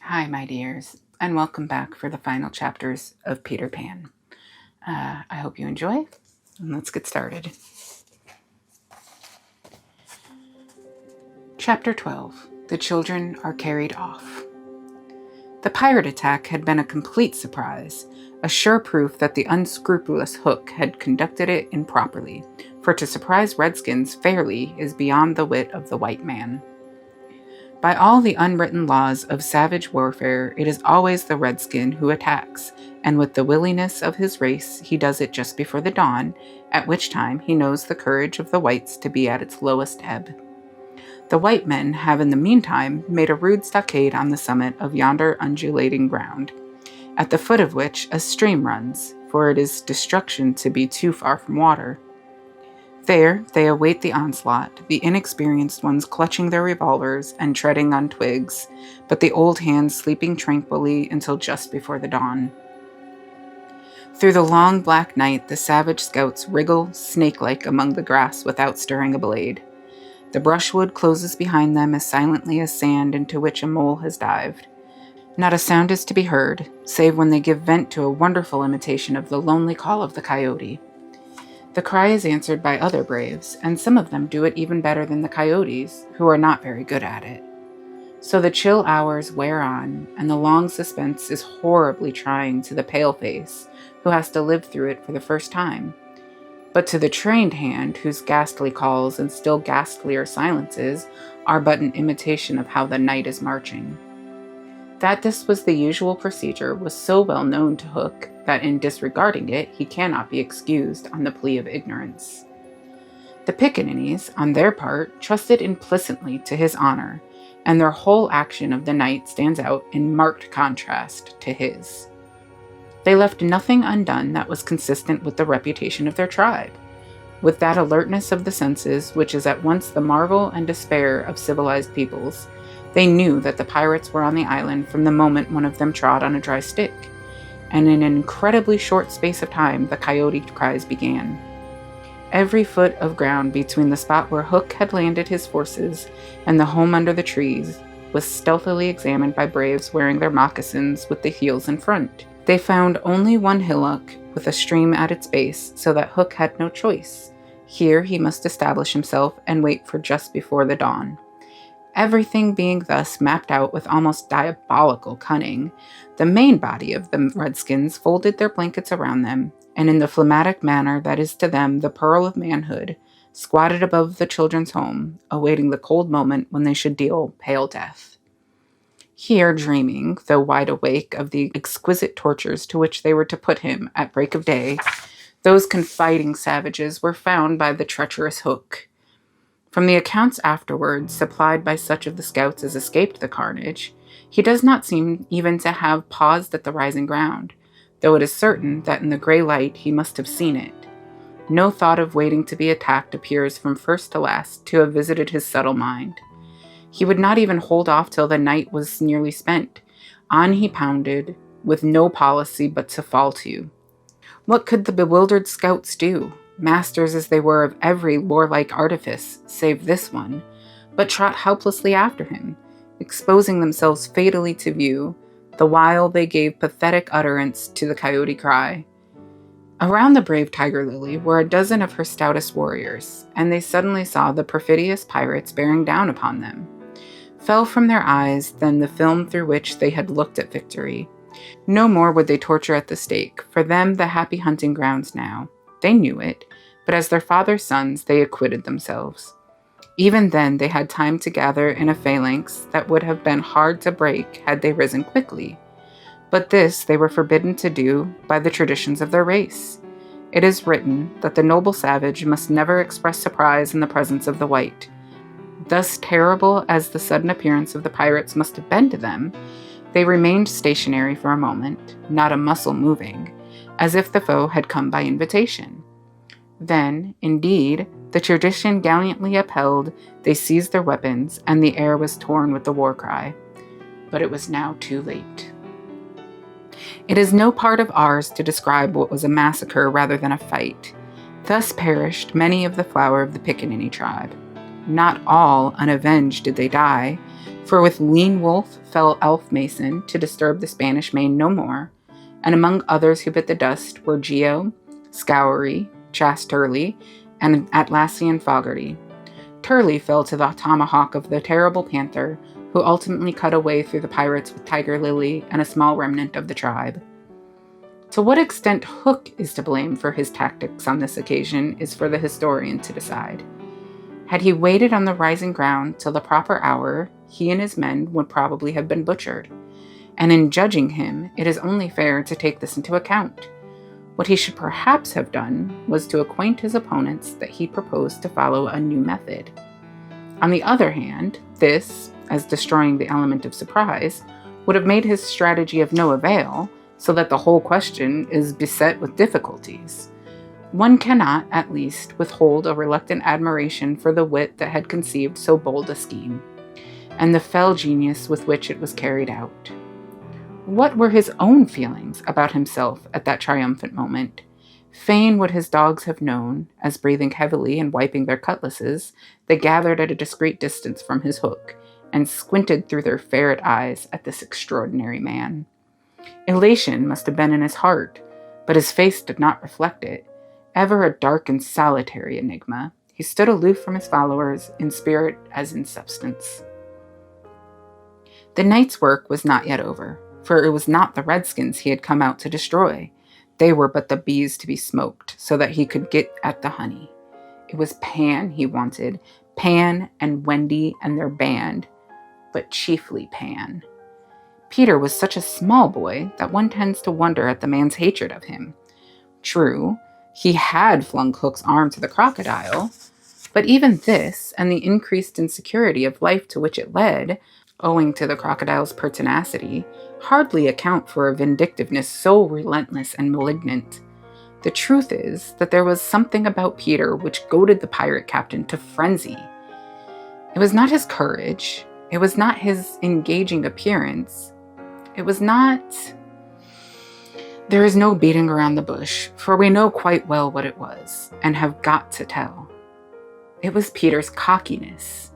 Hi, my dears, and welcome back for the final chapters of Peter Pan. I hope you enjoy, and let's get started. Chapter 12. The Children Are Carried Off. The pirate attack had been a complete surprise, a sure proof that the unscrupulous Hook had conducted it improperly, for to surprise redskins fairly is beyond the wit of the white man. By all the unwritten laws of savage warfare, it is always the redskin who attacks, and with the willingness of his race, he does it just before the dawn, at which time he knows the courage of the whites to be at its lowest ebb. The white men have in the meantime made a rude stockade on the summit of yonder undulating ground, at the foot of which a stream runs, for it is destruction to be too far from water. There they await the onslaught, the inexperienced ones clutching their revolvers and treading on twigs, but the old hands sleeping tranquilly until just before the dawn. Through the long black night the savage scouts wriggle snake-like among the grass without stirring a blade. The brushwood closes behind them as silently as sand into which a mole has dived. Not a sound is to be heard, save when they give vent to a wonderful imitation of the lonely call of the coyote. The cry is answered by other braves, and some of them do it even better than the coyotes, who are not very good at it. So the chill hours wear on, and the long suspense is horribly trying to the paleface, who has to live through it for the first time. But to the trained hand, whose ghastly calls and still ghastlier silences are but an imitation of how the night is marching. That this was the usual procedure was so well known to Hook that in disregarding it he cannot be excused on the plea of ignorance. The pickaninnies, on their part, trusted implicitly to his honor, and their whole action of the night stands out in marked contrast to his. They left nothing undone that was consistent with the reputation of their tribe. With that alertness of the senses which is at once the marvel and despair of civilized peoples, they knew that the pirates were on the island from the moment one of them trod on a dry stick, and in an incredibly short space of time the coyote cries began. Every foot of ground between the spot where Hook had landed his forces and the home under the trees was stealthily examined by braves wearing their moccasins with the heels in front. They found only one hillock with a stream at its base, so that Hook had no choice. Here he must establish himself and wait for just before the dawn. Everything being thus mapped out with almost diabolical cunning, the main body of the redskins folded their blankets around them, and in the phlegmatic manner that is to them the pearl of manhood, squatted above the children's home, awaiting the cold moment when they should deal pale death. Here dreaming, though wide awake, of the exquisite tortures to which they were to put him at break of day, those confiding savages were found by the treacherous Hook. From the accounts afterwards, supplied by such of the scouts as escaped the carnage, he does not seem even to have paused at the rising ground, though it is certain that in the grey light he must have seen it. No thought of waiting to be attacked appears from first to last to have visited his subtle mind. He would not even hold off till the night was nearly spent. On he pounded, with no policy but to fall to. What could the bewildered scouts do? Masters as they were of every warlike artifice, save this one, but trot helplessly after him, exposing themselves fatally to view, the while they gave pathetic utterance to the coyote cry. Around the brave Tiger Lily were a dozen of her stoutest warriors, and they suddenly saw the perfidious pirates bearing down upon them. Fell from their eyes then the film through which they had looked at victory. No more would they torture at the stake, for them the happy hunting grounds now. They knew it, but as their father's sons they acquitted themselves. Even then they had time to gather in a phalanx that would have been hard to break had they risen quickly. But this they were forbidden to do by the traditions of their race. It is written that the noble savage must never express surprise in the presence of the white. Thus terrible as the sudden appearance of the pirates must have been to them, they remained stationary for a moment, not a muscle moving, as if the foe had come by invitation. Then, indeed, the tradition gallantly upheld, they seized their weapons, and the air was torn with the war cry. But it was now too late. It is no part of ours to describe what was a massacre rather than a fight. Thus perished many of the flower of the Pickaninny tribe. Not all unavenged did they die, For with Lean Wolf fell Elf Mason to disturb the Spanish Main no more, and among others who bit the dust were Geo, Scoury, Chas Turley, and Atlassian Fogarty. Turley fell to the tomahawk of the terrible panther, who ultimately cut away through the pirates with Tiger Lily and a small remnant of the tribe. To what extent Hook is to blame for his tactics on this occasion is for the historian to decide. Had he waited on the rising ground till the proper hour, he and his men would probably have been butchered, and in judging him, it is only fair to take this into account. What he should perhaps have done was to acquaint his opponents that he proposed to follow a new method. On the other hand, this, as destroying the element of surprise, would have made his strategy of no avail, so that the whole question is beset with difficulties. One cannot, at least, withhold a reluctant admiration for the wit that had conceived so bold a scheme, and the fell genius with which it was carried out. What were his own feelings about himself at that triumphant moment? Fain would his dogs have known, as breathing heavily and wiping their cutlasses, they gathered at a discreet distance from his hook, and squinted through their ferret eyes at this extraordinary man. Elation must have been in his heart, but his face did not reflect it. Ever a dark and solitary enigma, he stood aloof from his followers, in spirit as in substance. The night's work was not yet over, for it was not the redskins he had come out to destroy. They were but the bees to be smoked, so that he could get at the honey. It was Pan he wanted, Pan and Wendy and their band, but chiefly Pan. Peter was such a small boy that one tends to wonder at the man's hatred of him. True, he had flung Hook's arm to the crocodile, but even this, and the increased insecurity of life to which it led, owing to the crocodile's pertinacity, hardly account for a vindictiveness so relentless and malignant. The truth is that there was something about Peter which goaded the pirate captain to frenzy. It was not his courage, it was not his engaging appearance, it was not... There is no beating around the bush, for we know quite well what it was, and have got to tell. It was Peter's cockiness.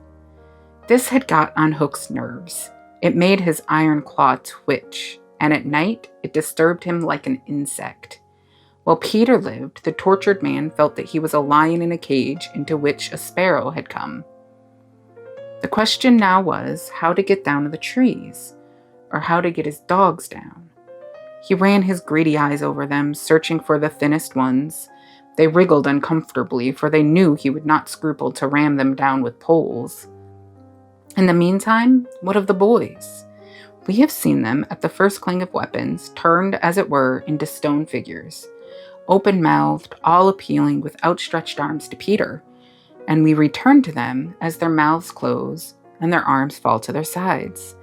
This had got on Hook's nerves. It made his iron claw twitch, and at night it disturbed him like an insect. While Peter lived, the tortured man felt that he was a lion in a cage into which a sparrow had come. The question now was how to get down to the trees, or how to get his dogs down. He ran his greedy eyes over them, searching for the thinnest ones. They wriggled uncomfortably, for they knew he would not scruple to ram them down with poles. In the meantime, what of the boys? We have seen them, at the first clang of weapons, turned, as it were, into stone figures, open-mouthed, all appealing with outstretched arms to Peter, and we return to them as their mouths close and their arms fall to their sides.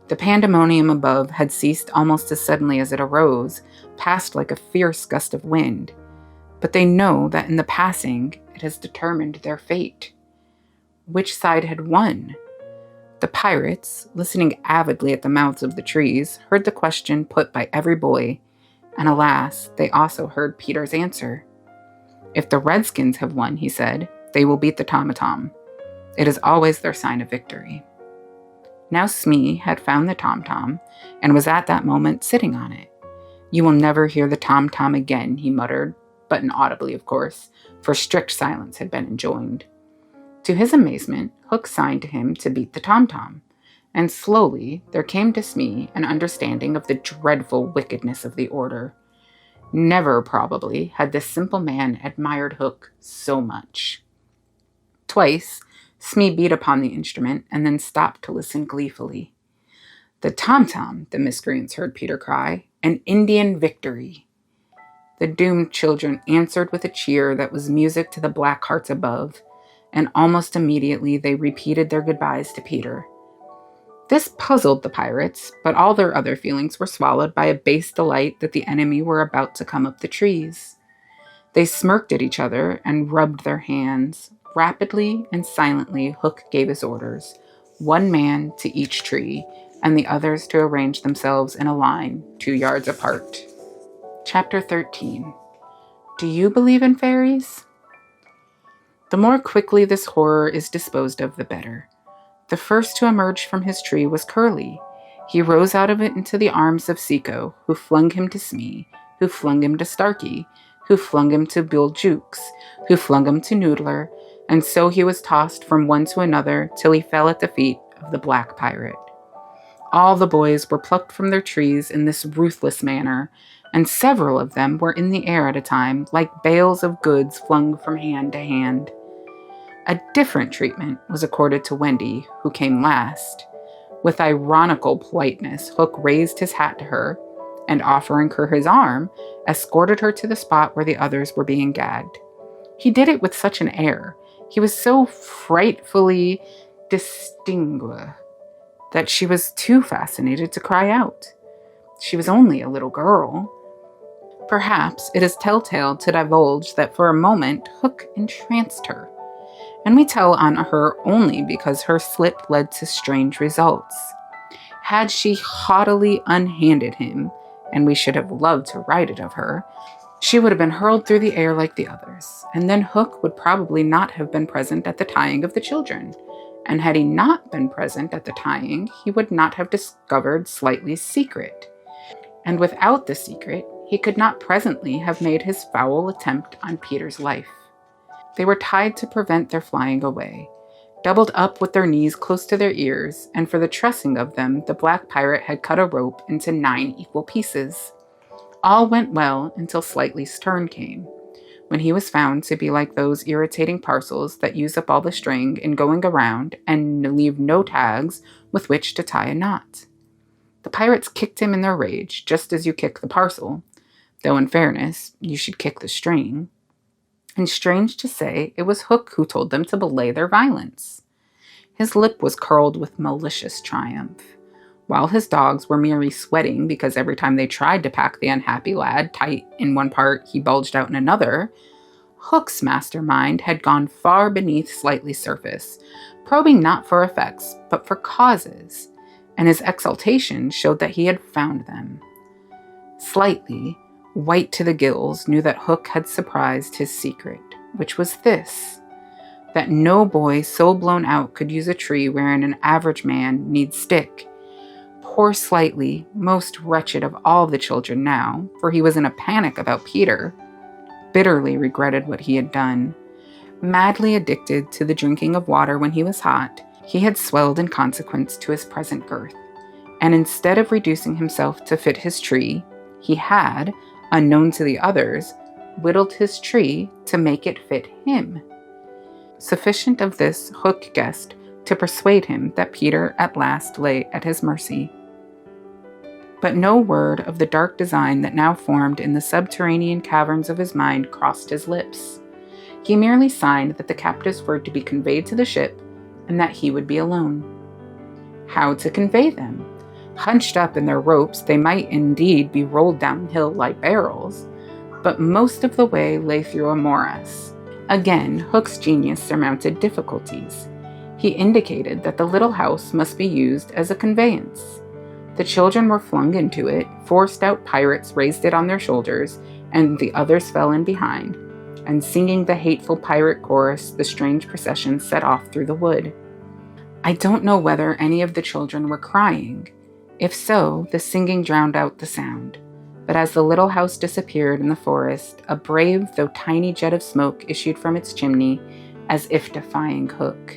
The pandemonium above had ceased almost as suddenly as it arose, passed like a fierce gust of wind, but they know that in the passing it has determined their fate. Which side had won? The pirates, listening avidly at the mouths of the trees, heard the question put by every boy, and alas, they also heard Peter's answer. If the redskins have won, he said, they will beat the tom-tom. It is always their sign of victory. Now Smee had found the tom-tom, and was at that moment sitting on it. You will never hear the tom-tom again, he muttered, but inaudibly, of course, for strict silence had been enjoined. To his amazement, Hook signed to him to beat the tom-tom, and slowly there came to Smee an understanding of the dreadful wickedness of the order. Never, probably, had this simple man admired Hook so much. Twice, Smee beat upon the instrument and then stopped to listen gleefully. The tom-tom, the miscreants heard Peter cry, an Indian victory. The doomed children answered with a cheer that was music to the black hearts above, and almost immediately they repeated their goodbyes to Peter. This puzzled the pirates, but all their other feelings were swallowed by a base delight that the enemy were about to come up the trees. They smirked at each other and rubbed their hands. Rapidly and silently, Hook gave his orders, one man to each tree, and the others to arrange themselves in a line 2 yards apart. Chapter 13. Do you believe in fairies? The more quickly this horror is disposed of, the better. The first to emerge from his tree was Curly. He rose out of it into the arms of Seeko, who flung him to Smee, who flung him to Starkey, who flung him to Bill Jukes, who flung him to Noodler, and so he was tossed from one to another till he fell at the feet of the Black Pirate. All the boys were plucked from their trees in this ruthless manner, and several of them were in the air at a time, like bales of goods flung from hand to hand. A different treatment was accorded to Wendy, who came last. With ironical politeness, Hook raised his hat to her, and offering her his arm, escorted her to the spot where the others were being gagged. He did it with such an air, he was so frightfully distinguished, that she was too fascinated to cry out. She was only a little girl. Perhaps it is telltale to divulge that for a moment Hook entranced her, and we tell on her only because her slip led to strange results. Had she haughtily unhanded him, and we should have loved to write it of her, she would have been hurled through the air like the others, and then Hook would probably not have been present at the tying of the children. And had he not been present at the tying, he would not have discovered Slightly's secret. And without the secret, he could not presently have made his foul attempt on Peter's life. They were tied to prevent their flying away, doubled up with their knees close to their ears, and for the trussing of them, the Black Pirate had cut a rope into 9 equal pieces. All went well until Slightly's turn came, when he was found to be like those irritating parcels that use up all the string in going around and leave no tags with which to tie a knot. The pirates kicked him in their rage, just as you kick the parcel, though in fairness, you should kick the string. And strange to say, it was Hook who told them to belay their violence. His lip was curled with malicious triumph. While his dogs were merely sweating because every time they tried to pack the unhappy lad tight in one part, he bulged out in another, Hook's mastermind had gone far beneath Slightly's surface, probing not for effects, but for causes, and his exultation showed that he had found them. Slightly, white to the gills, knew that Hook had surprised his secret, which was this: that no boy so blown out could use a tree wherein an average man needs stick. Poor Slightly, most wretched of all the children now, for he was in a panic about Peter, bitterly regretted what he had done. Madly addicted to the drinking of water when he was hot, he had swelled in consequence to his present girth, and instead of reducing himself to fit his tree, he had, unknown to the others, whittled his tree to make it fit him. Sufficient of this Hook guessed to persuade him that Peter at last lay at his mercy. But no word of the dark design that now formed in the subterranean caverns of his mind crossed his lips. He merely signed that the captives were to be conveyed to the ship, and that he would be alone. How to convey them? Hunched up in their ropes, they might indeed be rolled downhill like barrels, but most of the way lay through a morass. Again, Hook's genius surmounted difficulties. He indicated that the little house must be used as a conveyance. The children were flung into it, 4 stout pirates raised it on their shoulders, and the others fell in behind, and singing the hateful pirate chorus, the strange procession set off through the wood. I don't know whether any of the children were crying. If so, the singing drowned out the sound. But as the little house disappeared in the forest, a brave though tiny jet of smoke issued from its chimney, as if defying Hook.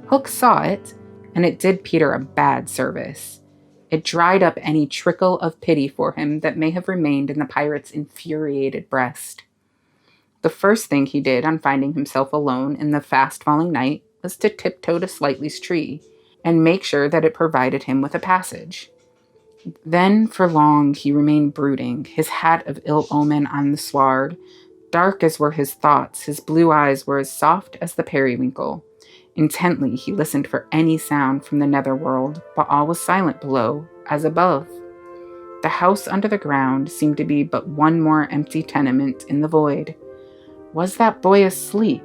Hook saw it, and it did Peter a bad service. It dried up any trickle of pity for him that may have remained in the pirate's infuriated breast. The first thing he did on finding himself alone in the fast-falling night was to tiptoe to Slightly's tree, and make sure that it provided him with a passage. Then for long he remained brooding, his hat of ill omen on the sward. Dark as were his thoughts, his blue eyes were as soft as the periwinkle. Intently he listened for any sound from the netherworld, but all was silent below, as above. The house under the ground seemed to be but one more empty tenement in the void. Was that boy asleep,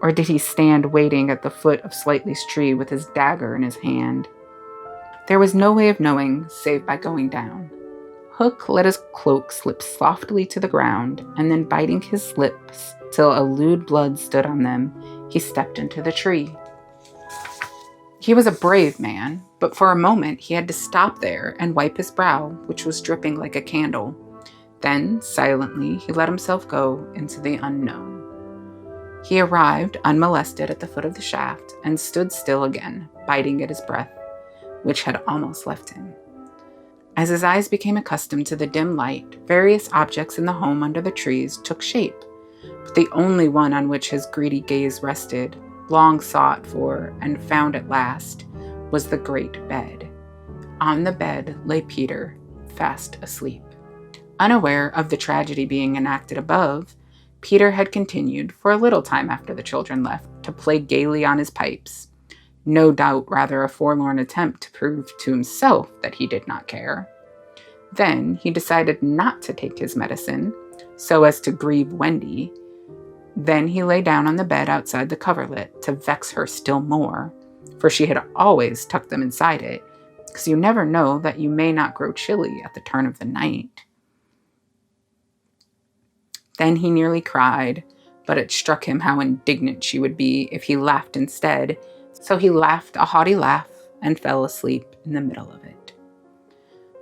or did he stand waiting at the foot of Slightly's tree with his dagger in his hand? There was no way of knowing, save by going down. Hook let his cloak slip softly to the ground, and then biting his lips till a lewd blood stood on them, he stepped into the tree. He was a brave man, but for a moment he had to stop there and wipe his brow, which was dripping like a candle. Then, silently, he let himself go into the unknown. He arrived unmolested at the foot of the shaft and stood still again, biting at his breath, which had almost left him. As his eyes became accustomed to the dim light, various objects in the home under the trees took shape, but the only one on which his greedy gaze rested, long sought for and found at last, was the great bed. On the bed lay Peter, fast asleep. Unaware of the tragedy being enacted above, Peter had continued, for a little time after the children left, to play gaily on his pipes, no doubt rather a forlorn attempt to prove to himself that he did not care. Then he decided not to take his medicine, so as to grieve Wendy. Then he lay down on the bed outside the coverlet to vex her still more, for she had always tucked them inside it, because you never know that you may not grow chilly at the turn of the night. Then he nearly cried, but it struck him how indignant she would be if he laughed instead, so he laughed a haughty laugh and fell asleep in the middle of it.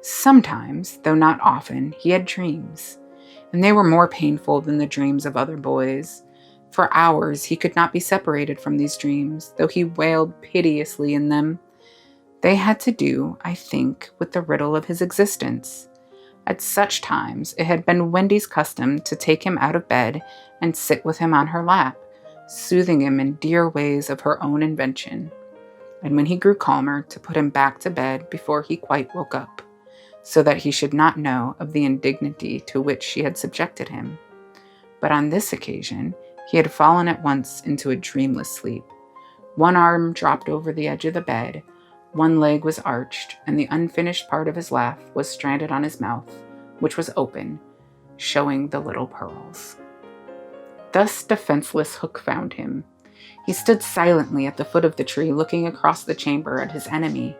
Sometimes, though not often, he had dreams, and they were more painful than the dreams of other boys. For hours he could not be separated from these dreams, though he wailed piteously in them. They had to do, I think, with the riddle of his existence. At such times, it had been Wendy's custom to take him out of bed and sit with him on her lap, soothing him in dear ways of her own invention, and when he grew calmer, to put him back to bed before he quite woke up, so that he should not know of the indignity to which she had subjected him. But on this occasion, he had fallen at once into a dreamless sleep. One arm dropped over the edge of the bed, one leg was arched, and the unfinished part of his laugh was stranded on his mouth, which was open, showing the little pearls. Thus defenseless Hook found him. He stood silently at the foot of the tree, looking across the chamber at his enemy.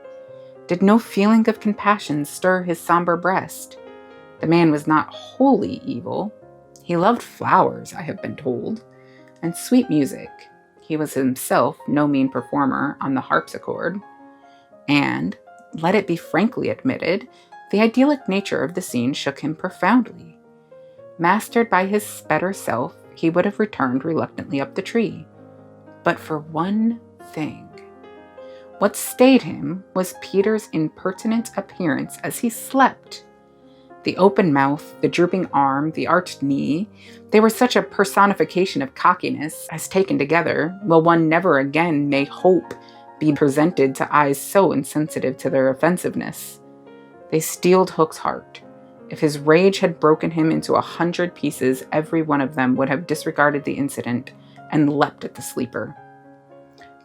Did no feeling of compassion stir his somber breast? The man was not wholly evil. He loved flowers, I have been told, and sweet music. He was himself no mean performer on the harpsichord. And, let it be frankly admitted, the idyllic nature of the scene shook him profoundly. Mastered by his better self, he would have returned reluctantly up the tree. But for one thing. What stayed him was Peter's impertinent appearance as he slept. The open mouth, the drooping arm, the arched knee, they were such a personification of cockiness as taken together, will one never again, may hope, be presented to eyes so insensitive to their offensiveness. They steeled Hook's heart. If his rage had broken him into 100 pieces, every one of them would have disregarded the incident and leapt at the sleeper.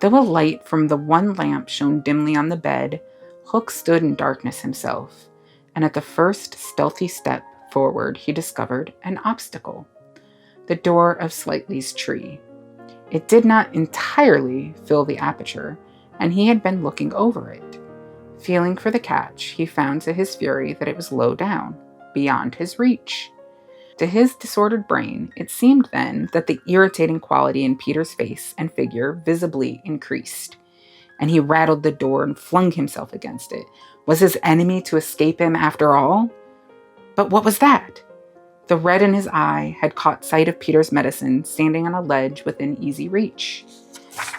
Though a light from the one lamp shone dimly on the bed, Hook stood in darkness himself, and at the first stealthy step forward he discovered an obstacle, the door of Slightly's tree. It did not entirely fill the aperture, and he had been looking over it. Feeling for the catch, he found to his fury that it was low down, beyond his reach. To his disordered brain, it seemed then that the irritating quality in Peter's face and figure visibly increased, and he rattled the door and flung himself against it. Was his enemy to escape him after all? But what was that? The red in his eye had caught sight of Peter's medicine standing on a ledge within easy reach.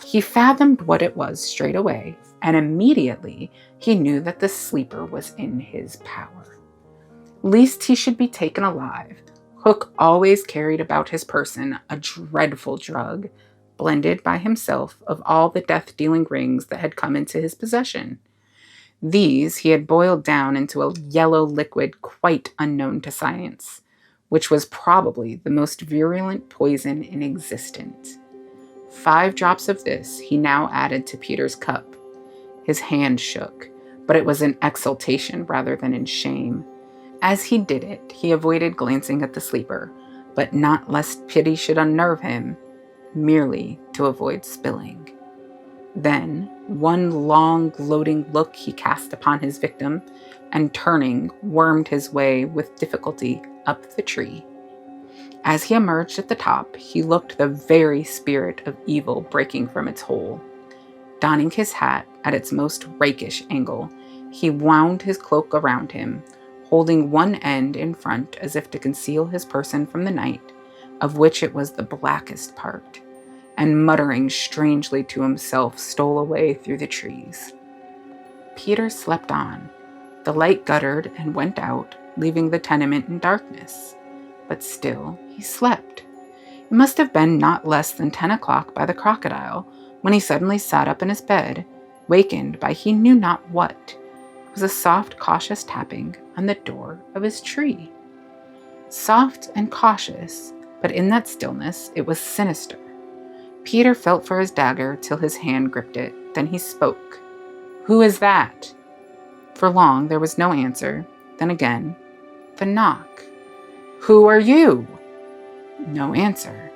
He fathomed what it was straight away, and immediately he knew that the sleeper was in his power. Lest he should be taken alive, Hook always carried about his person a dreadful drug, blended by himself of all the death-dealing rings that had come into his possession. These he had boiled down into a yellow liquid quite unknown to science, which was probably the most virulent poison in existence. 5 drops of this he now added to Peter's cup. His hand shook, but it was in exultation rather than in shame. As he did it, he avoided glancing at the sleeper, but not lest pity should unnerve him, merely to avoid spilling. Then, one long, gloating look he cast upon his victim, and turning, wormed his way with difficulty up the tree. As he emerged at the top, he looked the very spirit of evil breaking from its hole. Donning his hat at its most rakish angle, he wound his cloak around him, holding one end in front as if to conceal his person from the night, of which it was the blackest part, and muttering strangely to himself stole away through the trees. Peter slept on. The light guttered and went out, leaving the tenement in darkness. But still he slept. It must have been not less than 10 o'clock by the crocodile, when he suddenly sat up in his bed, wakened by he knew not what. It was a soft, cautious tapping on the door of his tree. Soft and cautious, but in that stillness it was sinister. Peter felt for his dagger till his hand gripped it. Then he spoke. "Who is that?" For long there was no answer. Then again, the knock. "Who are you?" No answer.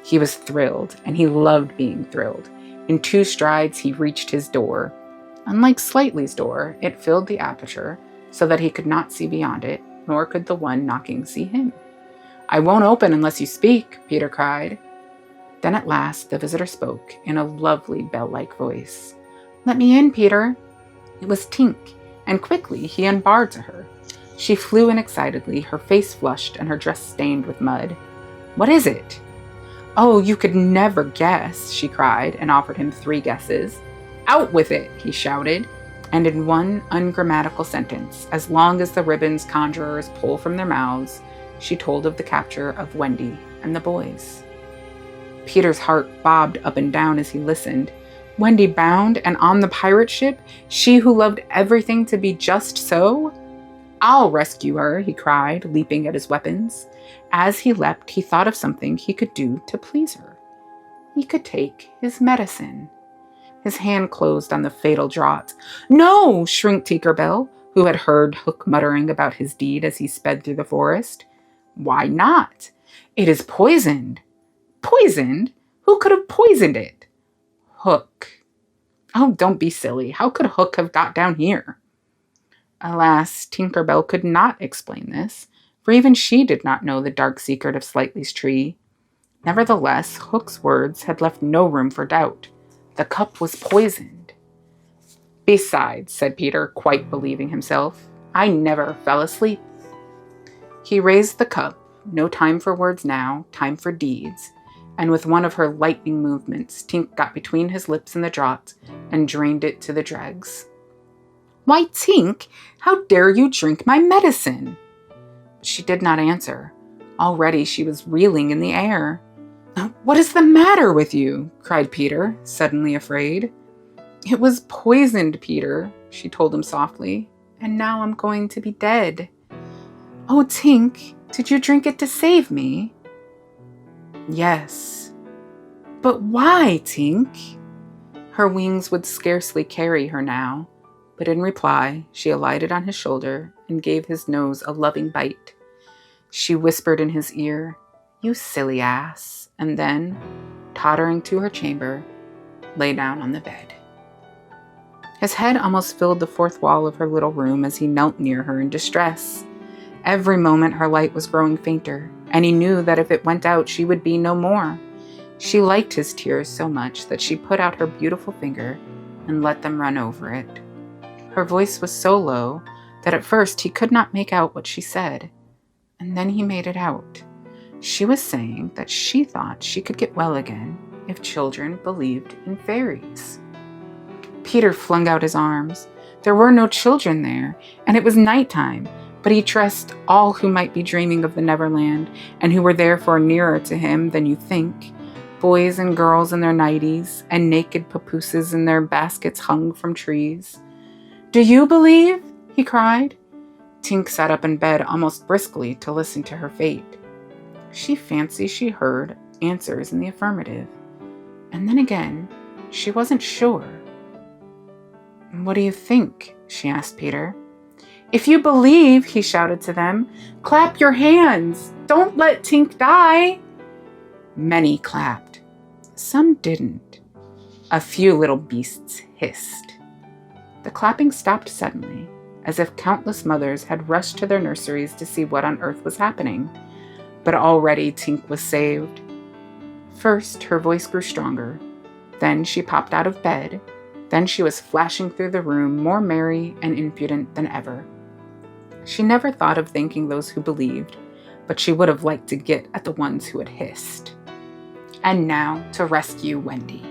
He was thrilled, and he loved being thrilled. In 2 strides he reached his door. Unlike Slightly's door, it filled the aperture so that he could not see beyond it, nor could the one knocking see him. "I won't open unless you speak," Peter cried. Then at last the visitor spoke in a lovely bell-like voice. "Let me in, Peter." It was Tink, and quickly he unbarred to her. She flew in excitedly, her face flushed and her dress stained with mud. "What is it?" "Oh, you could never guess," she cried, and offered him 3 guesses. "Out with it," he shouted, and in one ungrammatical sentence, as long as the ribbons conjurers pull from their mouths, she told of the capture of Wendy and the boys. Peter's heart bobbed up and down as he listened. Wendy bound and on the pirate ship, she who loved everything to be just so? "I'll rescue her," he cried, leaping at his weapons. As he leapt, he thought of something he could do to please her. He could take his medicine. His hand closed on the fatal draught. "No!" shrieked Tinkerbell, who had heard Hook muttering about his deed as he sped through the forest. "Why not? It is poisoned." "Poisoned? Who could have poisoned it?" "Hook." "Oh, don't be silly. How could Hook have got down here?" Alas, Tinkerbell could not explain this, for even she did not know the dark secret of Slightly's tree. Nevertheless, Hook's words had left no room for doubt. The cup was poisoned. "Besides," said Peter, quite believing himself, "I never fell asleep." He raised the cup, no time for words now, time for deeds, and with one of her lightning movements, Tink got between his lips and the draught and drained it to the dregs. "Why, Tink, how dare you drink my medicine?" She did not answer. Already she was reeling in the air. "What is the matter with you?" cried Peter, suddenly afraid. "It was poisoned, Peter," she told him softly, "and now I'm going to be dead." "Oh, Tink, did you drink it to save me?" "Yes." "But why, Tink?" Her wings would scarcely carry her now, but in reply she alighted on his shoulder and gave his nose a loving bite. She whispered in his ear, "You silly ass," and then, tottering to her chamber, lay down on the bed. His head almost filled the 4th wall of her little room as he knelt near her in distress. Every moment her light was growing fainter, and he knew that if it went out she would be no more. She liked his tears so much that she put out her beautiful finger and let them run over it. Her voice was so low that at first he could not make out what she said, and then he made it out. She was saying that she thought she could get well again if children believed in fairies. Peter flung out his arms. There were no children there, and it was nighttime, but he trusted all who might be dreaming of the Neverland, and who were therefore nearer to him than you think, boys and girls in their nighties, and naked papooses in their baskets hung from trees. "Do you believe?" he cried. Tink sat up in bed almost briskly to listen to her fate. She fancied she heard answers in the affirmative, and then again, she wasn't sure. "What do you think?" she asked Peter. "If you believe," he shouted to them, "clap your hands! Don't let Tink die!" Many clapped. Some didn't. A few little beasts hissed. The clapping stopped suddenly, as if countless mothers had rushed to their nurseries to see what on earth was happening. But already Tink was saved. First, her voice grew stronger. Then she popped out of bed, Then she was flashing through the room, more merry and impudent than ever. She never thought of thanking those who believed, but she would have liked to get at the ones who had hissed. And now to rescue Wendy.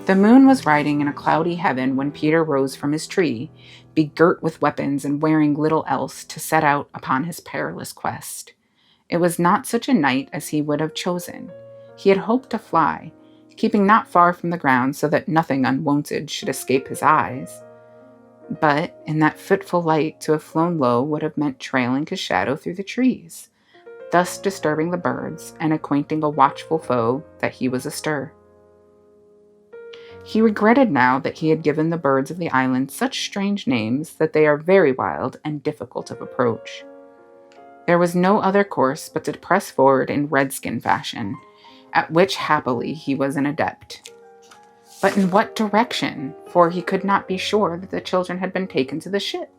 The moon was riding in a cloudy heaven when Peter rose from his tree, begirt with weapons and wearing little else, to set out upon his perilous quest. It was not such a night as he would have chosen. He had hoped to fly, keeping not far from the ground so that nothing unwonted should escape his eyes. But in that fitful light, to have flown low would have meant trailing his shadow through the trees, thus disturbing the birds and acquainting a watchful foe that he was astir. He regretted now that he had given the birds of the island such strange names that they are very wild and difficult of approach. There was no other course but to press forward in redskin fashion, at which happily he was an adept. But in what direction? For he could not be sure that the children had been taken to the ship.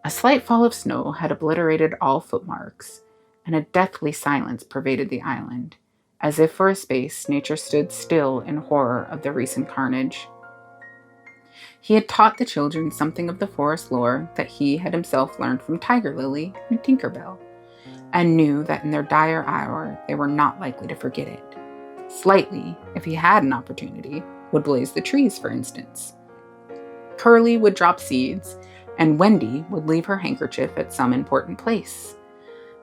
A slight fall of snow had obliterated all footmarks, and a deathly silence pervaded the island, as if for a space nature stood still in horror of the recent carnage. He had taught the children something of the forest lore that he had himself learned from Tiger Lily and Tinker Bell, and knew that in their dire hour they were not likely to forget it. Slightly, if he had an opportunity, would blaze the trees, for instance. Curly would drop seeds, and Wendy would leave her handkerchief at some important place.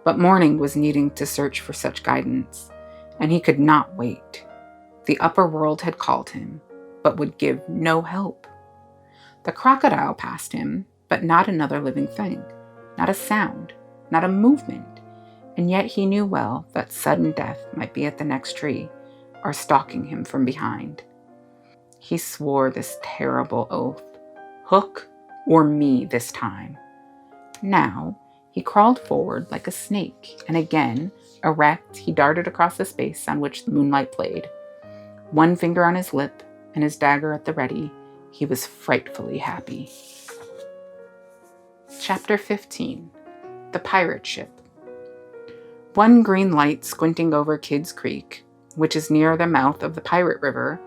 But morning was needing to search for such guidance, and he could not wait. The upper world had called him, but would give no help. The crocodile passed him, but not another living thing, not a sound, not a movement, and yet he knew well that sudden death might be at the next tree, or stalking him from behind. He swore this terrible oath, Hook or me this time. Now he crawled forward like a snake, and again, erect, he darted across the space on which the moonlight played. One finger on his lip and his dagger at the ready, he was frightfully happy. Chapter 15. The Pirate Ship. One green light squinting over Kidd's Creek, which is near the mouth of the Pirate River,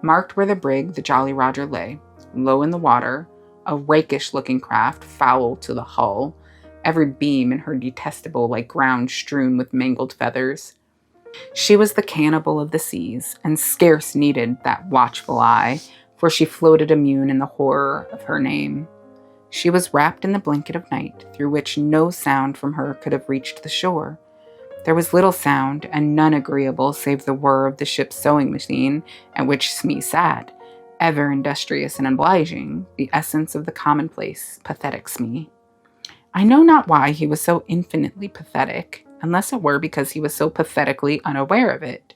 marked where the brig, the Jolly Roger, lay, low in the water, a rakish-looking craft, foul to the hull, every beam in her detestable like ground strewn with mangled feathers. She was the cannibal of the seas, and scarce needed that watchful eye, for she floated immune in the horror of her name. She was wrapped in the blanket of night, through which no sound from her could have reached the shore. There was little sound, and none agreeable save the whir of the ship's sewing machine, at which Smee sat, ever industrious and obliging, the essence of the commonplace, pathetic Smee. I know not why he was so infinitely pathetic, unless it were because he was so pathetically unaware of it.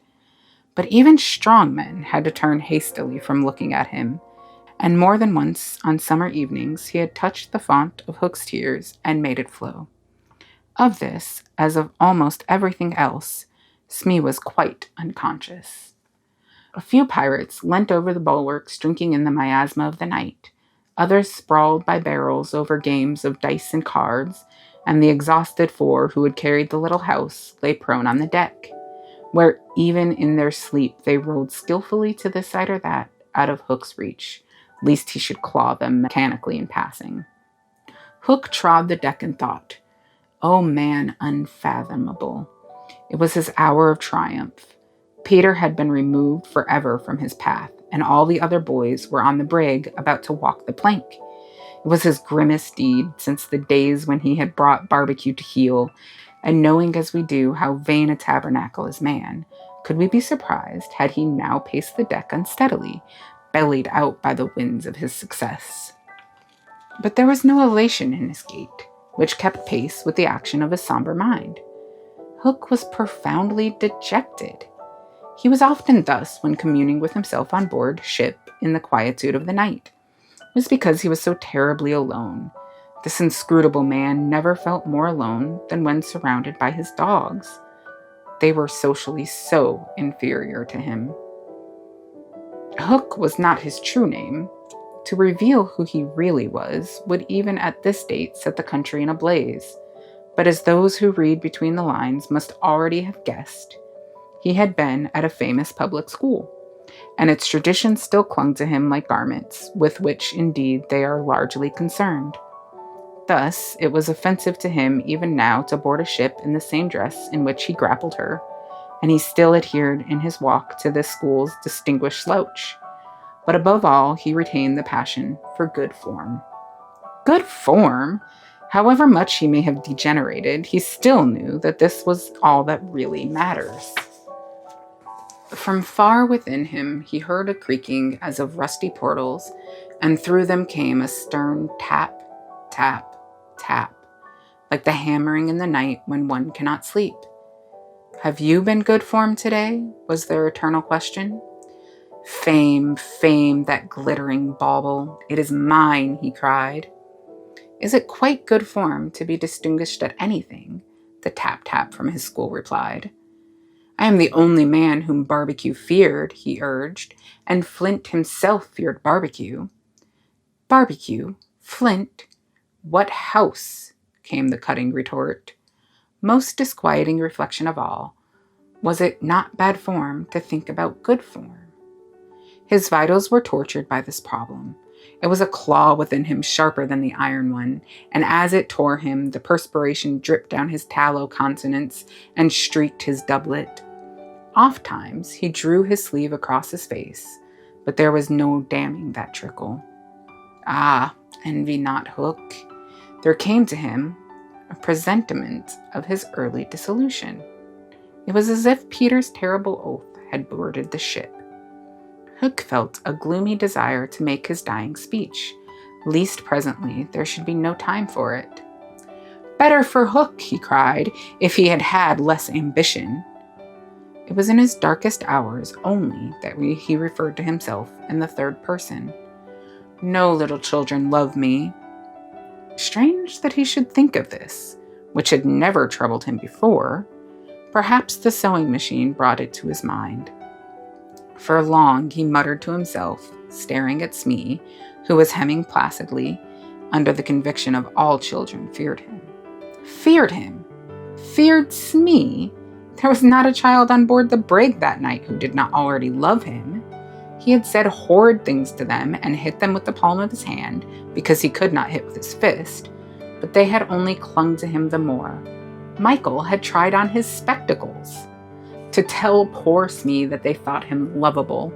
But even strong men had to turn hastily from looking at him, and more than once on summer evenings he had touched the fount of Hook's tears and made it flow. Of this, as of almost everything else, Smee was quite unconscious. A few pirates leant over the bulwarks, drinking in the miasma of the night. Others sprawled by barrels over games of dice and cards, and the exhausted four who had carried the little house lay prone on the deck, where even in their sleep they rolled skillfully to this side or that, out of Hook's reach, lest he should claw them mechanically in passing. Hook trod the deck and thought, "O man unfathomable." It was his hour of triumph. Peter had been removed forever from his path, and all the other boys were on the brig about to walk the plank. It was his grimmest deed since the days when he had brought barbecue to heel, and knowing as we do how vain a tabernacle is man, could we be surprised had he now paced the deck unsteadily, bellied out by the winds of his success? But there was no elation in his gait, which kept pace with the action of his somber mind. Hook was profoundly dejected. He was often thus when communing with himself on board ship in the quietude of the night. It was because he was so terribly alone. This inscrutable man never felt more alone than when surrounded by his dogs. They were socially so inferior to him. Hook was not his true name. To reveal who he really was would even at this date set the country in a blaze. But as those who read between the lines must already have guessed, he had been at a famous public school, and its traditions still clung to him like garments, with which, indeed, they are largely concerned. Thus, it was offensive to him even now to board a ship in the same dress in which he grappled her, and he still adhered in his walk to this school's distinguished slouch. But above all, he retained the passion for good form. Good form? However much he may have degenerated, he still knew that this was all that really matters. From far within him, he heard a creaking as of rusty portals, and through them came a stern tap, tap, tap, like the hammering in the night when one cannot sleep. "Have you been good form today?" was their eternal question. "Fame, fame, that glittering bauble, it is mine," he cried. "Is it quite good form to be distinguished at anything?" the tap-tap from his school replied. "I am the only man whom barbecue feared," he urged, "and Flint himself feared barbecue." "Barbecue? Flint? What house?" came the cutting retort. Most disquieting reflection of all, was it not bad form to think about good form? His vitals were tortured by this problem. It was a claw within him sharper than the iron one, and as it tore him, the perspiration dripped down his tallow countenance and streaked his doublet. Ofttimes he drew his sleeve across his face, but there was no damming that trickle. Ah, envy not Hook. There came to him a presentiment of his early dissolution. It was as if Peter's terrible oath had boarded the ship. Hook felt a gloomy desire to make his dying speech, lest presently there should be no time for it. "Better for Hook," he cried, "if he had had less ambition." It was in his darkest hours only that he referred to himself in the third person. "No little children love me." Strange that he should think of this, which had never troubled him before. Perhaps the sewing machine brought it to his mind. For long he muttered to himself, staring at Smee, who was hemming placidly, under the conviction of all children feared him. Feared him? Feared Smee? There was not a child on board the brig that night who did not already love him. He had said horrid things to them and hit them with the palm of his hand because he could not hit with his fist, but they had only clung to him the more. Michael had tried on his spectacles to tell poor Smee that they thought him lovable.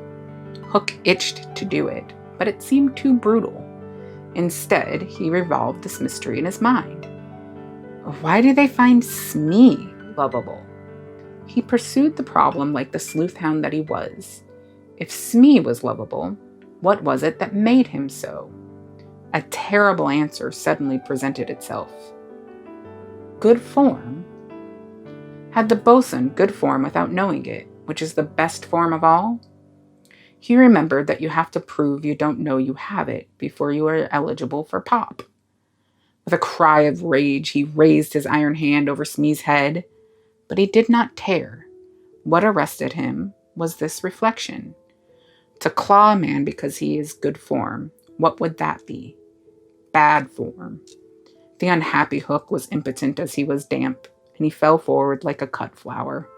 Hook itched to do it, but it seemed too brutal. Instead, he revolved this mystery in his mind. Why do they find Smee lovable? He pursued the problem like the sleuth hound that he was. If Smee was lovable, what was it that made him so? A terrible answer suddenly presented itself. Good form? Had the bosun good form without knowing it, which is the best form of all? He remembered that you have to prove you don't know you have it before you are eligible for pop. With a cry of rage, he raised his iron hand over Smee's head, but he did not tear. What arrested him was this reflection. To claw a man because he is good form, what would that be? Bad form. The unhappy Hook was impotent as he was damp, and he fell forward like a cut flower.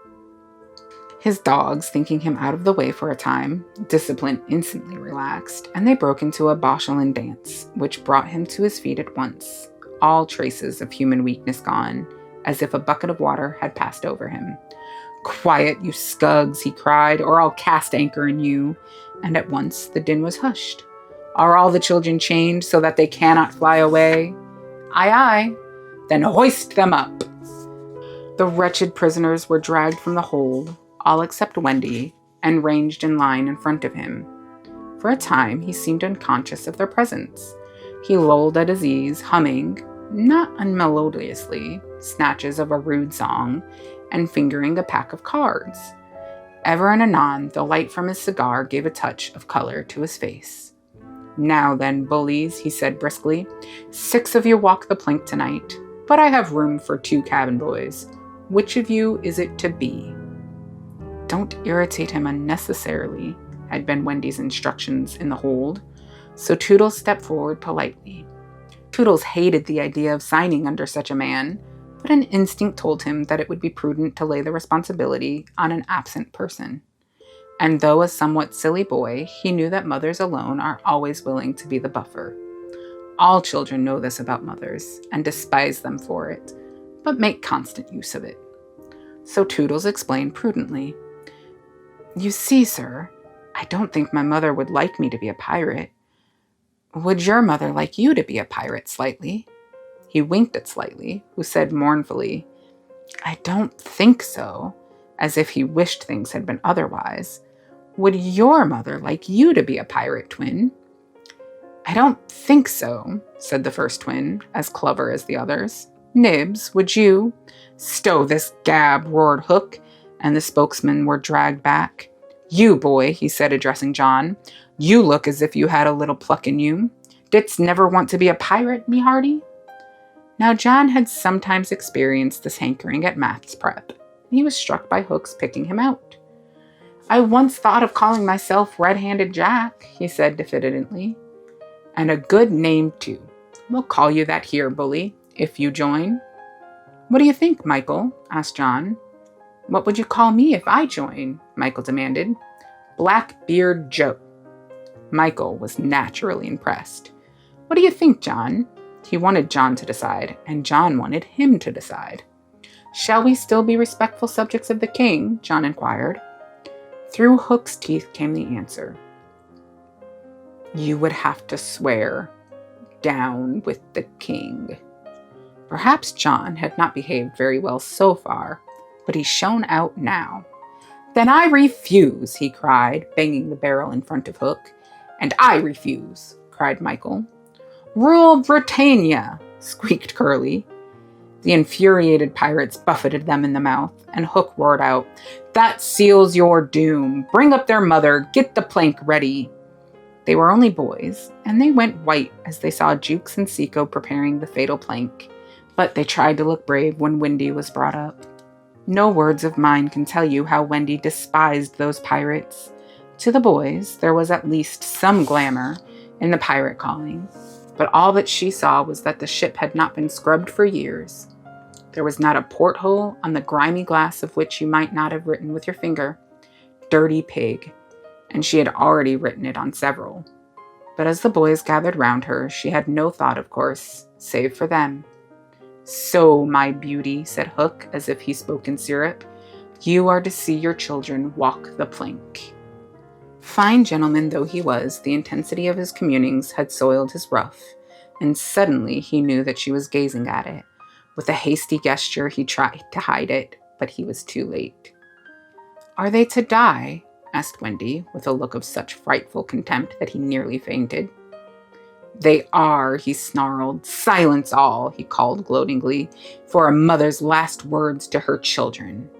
His dogs, thinking him out of the way for a time, discipline instantly relaxed, and they broke into a Boshelin dance, which brought him to his feet at once, all traces of human weakness gone, as if a bucket of water had passed over him. "Quiet, you scugs," he cried, "or I'll cast anchor in you." And at once the din was hushed. "Are all the children chained so that they cannot fly away?" "Aye, aye." "Then hoist them up." The wretched prisoners were dragged from the hold, all except Wendy, and ranged in line in front of him. For a time he seemed unconscious of their presence. He lolled at his ease, humming, not unmelodiously, snatches of a rude song, and fingering a pack of cards. Ever and anon, the light from his cigar gave a touch of color to his face. "Now then, bullies," he said briskly, 6 of you walk the plank tonight, but I have room for 2 cabin boys. Which of you is it to be?" "Don't irritate him unnecessarily," had been Wendy's instructions in the hold, so Toodles stepped forward politely. Toodles hated the idea of signing under such a man, but an instinct told him that it would be prudent to lay the responsibility on an absent person. And though a somewhat silly boy, he knew that mothers alone are always willing to be the buffer. All children know this about mothers, and despise them for it, but make constant use of it. So Toodles explained prudently, "You see, sir, I don't think my mother would like me to be a pirate. Would your mother like you to be a pirate, Slightly?" He winked at Slightly, who said mournfully, "I don't think so," as if he wished things had been otherwise. "Would your mother like you to be a pirate, Twin?" "I don't think so," said the first twin, as clever as the others. "Nibs, would you?" "Stow this gab," roared Hook, and the spokesmen were dragged back. "You, boy," he said, addressing John, "you look as if you had a little pluck in you. Didst never want to be a pirate, me hearty?" Now John had sometimes experienced this hankering at maths prep. He was struck by Hook's picking him out. "I once thought of calling myself Red-Handed Jack," he said diffidently. "And a good name, too. We'll call you that here, bully, if you join." "What do you think, Michael?" asked John. "What would you call me if I join?" Michael demanded. "Blackbeard Joe." Michael was naturally impressed. "What do you think, John?" He wanted John to decide, and John wanted him to decide. "Shall we still be respectful subjects of the king?" John inquired. Through Hook's teeth came the answer. "You would have to swear, down with the king." Perhaps John had not behaved very well so far, but he shone out now. "Then I refuse," he cried, banging the barrel in front of Hook. "And I refuse," cried Michael. "Rule Britannia," squeaked Curly. The infuriated pirates buffeted them in the mouth, and Hook roared out, "That seals your doom. Bring up their mother. Get the plank ready." They were only boys, and they went white as they saw Jukes and Seco preparing the fatal plank, but they tried to look brave when Wendy was brought up. No words of mine can tell you how Wendy despised those pirates. To the boys, there was at least some glamour in the pirate calling, but all that she saw was that the ship had not been scrubbed for years. There was not a porthole on the grimy glass of which you might not have written with your finger, "Dirty Pig," and she had already written it on several. But as the boys gathered round her, she had no thought, of course, save for them. "So, my beauty," said Hook, as if he spoke in syrup, "you are to see your children walk the plank." Fine gentleman though he was, the intensity of his communings had soiled his ruff, and suddenly he knew that she was gazing at it. With a hasty gesture, he tried to hide it, but he was too late. "Are they to die?" asked Wendy, with a look of such frightful contempt that he nearly fainted. "They are," he snarled. "Silence all," he called gloatingly, "for a mother's last words to her children."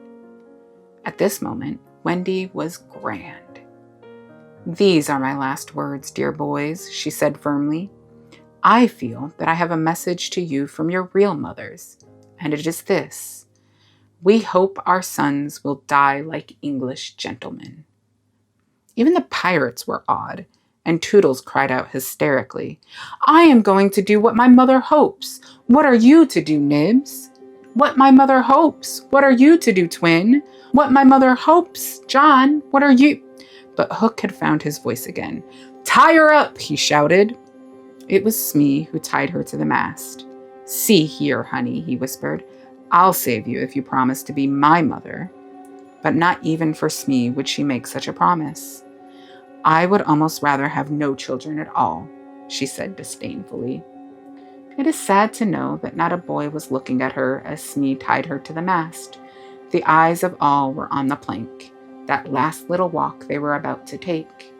At this moment, Wendy was grand. "These are my last words, dear boys," she said firmly. "I feel that I have a message to you from your real mothers, and it is this: we hope our sons will die like English gentlemen." Even the pirates were awed, and Toodles cried out hysterically, "I am going to do what my mother hopes. What are you to do, Nibs?" "What my mother hopes. What are you to do, Twin?" "What my mother hopes. John, what are you—" But Hook had found his voice again. "Tie her up," he shouted. It was Smee who tied her to the mast. "See here, honey," he whispered. "I'll save you if you promise to be my mother." But not even for Smee would she make such a promise. "I would almost rather have no children at all," she said disdainfully. It is sad to know that not a boy was looking at her as Smee tied her to the mast. The eyes of all were on the plank, that last little walk they were about to take.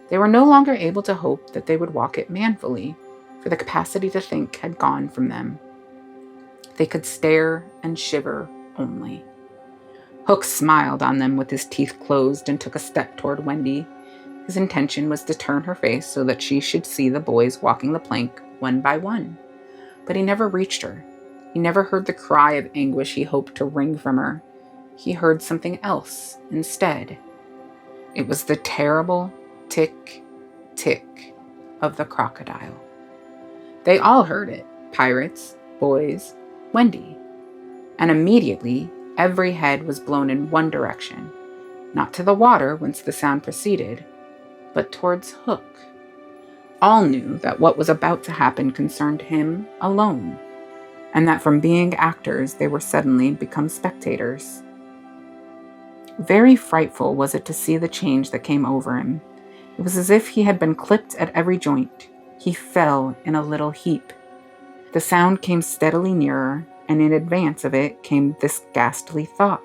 They were no longer able to hope that they would walk it manfully, for the capacity to think had gone from them. They could stare and shiver only. Hook smiled on them with his teeth closed and took a step toward Wendy. His intention was to turn her face so that she should see the boys walking the plank one by one. But he never reached her. He never heard the cry of anguish he hoped to wring from her. He heard something else instead. It was the terrible tick, tick of the crocodile. They all heard it, pirates, boys, Wendy. And immediately, every head was blown in one direction. not to the water whence the sound proceeded, but towards Hook. All knew that what was about to happen concerned him alone, and that from being actors they were suddenly become spectators. Very frightful was it to see the change that came over him. It was as if he had been clipped at every joint. He fell in a little heap. The sound came steadily nearer, and in advance of it came this ghastly thought: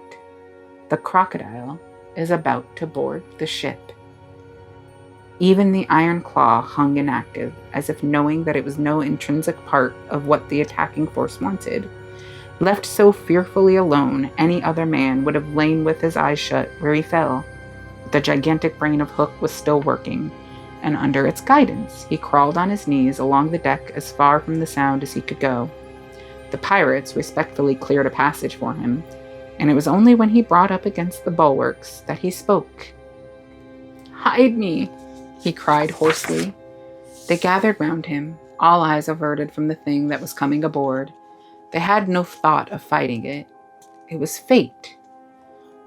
the crocodile is about to board the ship. Even the iron claw hung inactive, as if knowing that it was no intrinsic part of what the attacking force wanted. Left so fearfully alone, any other man would have lain with his eyes shut where he fell. But the gigantic brain of Hook was still working, and under its guidance, he crawled on his knees along the deck as far from the sound as he could go. The pirates respectfully cleared a passage for him, and it was only when he brought up against the bulwarks that he spoke. "Hide me!" he cried hoarsely. They gathered round him, all eyes averted from the thing that was coming aboard. They had no thought of fighting it. It was fate.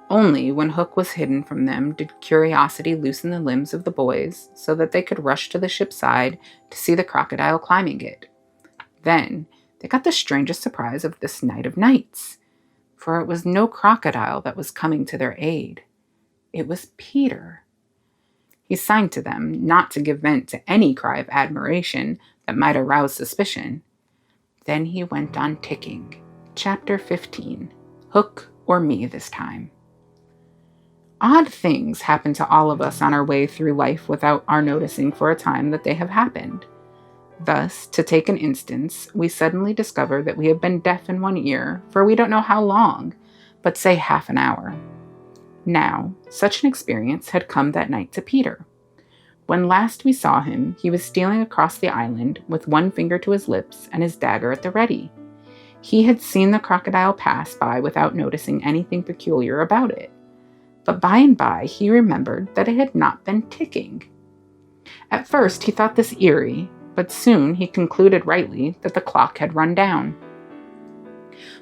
Only when Hook was hidden from them did curiosity loosen the limbs of the boys so that they could rush to the ship's side to see the crocodile climbing it. Then they got the strangest surprise of this night of nights, for it was no crocodile that was coming to their aid. It was Peter. He signed to them not to give vent to any cry of admiration that might arouse suspicion. Then he went on ticking. Chapter 15. Hook or me this time. Odd things happen to all of us on our way through life without our noticing for a time that they have happened. Thus, to take an instance, we suddenly discover that we have been deaf in one ear for we don't know how long, but say half an hour. Now, such an experience had come that night to Peter. When last we saw him, he was stealing across the island with one finger to his lips and his dagger at the ready. He had seen the crocodile pass by without noticing anything peculiar about it. But by and by he remembered that it had not been ticking. At first he thought this eerie, but soon he concluded rightly that the clock had run down.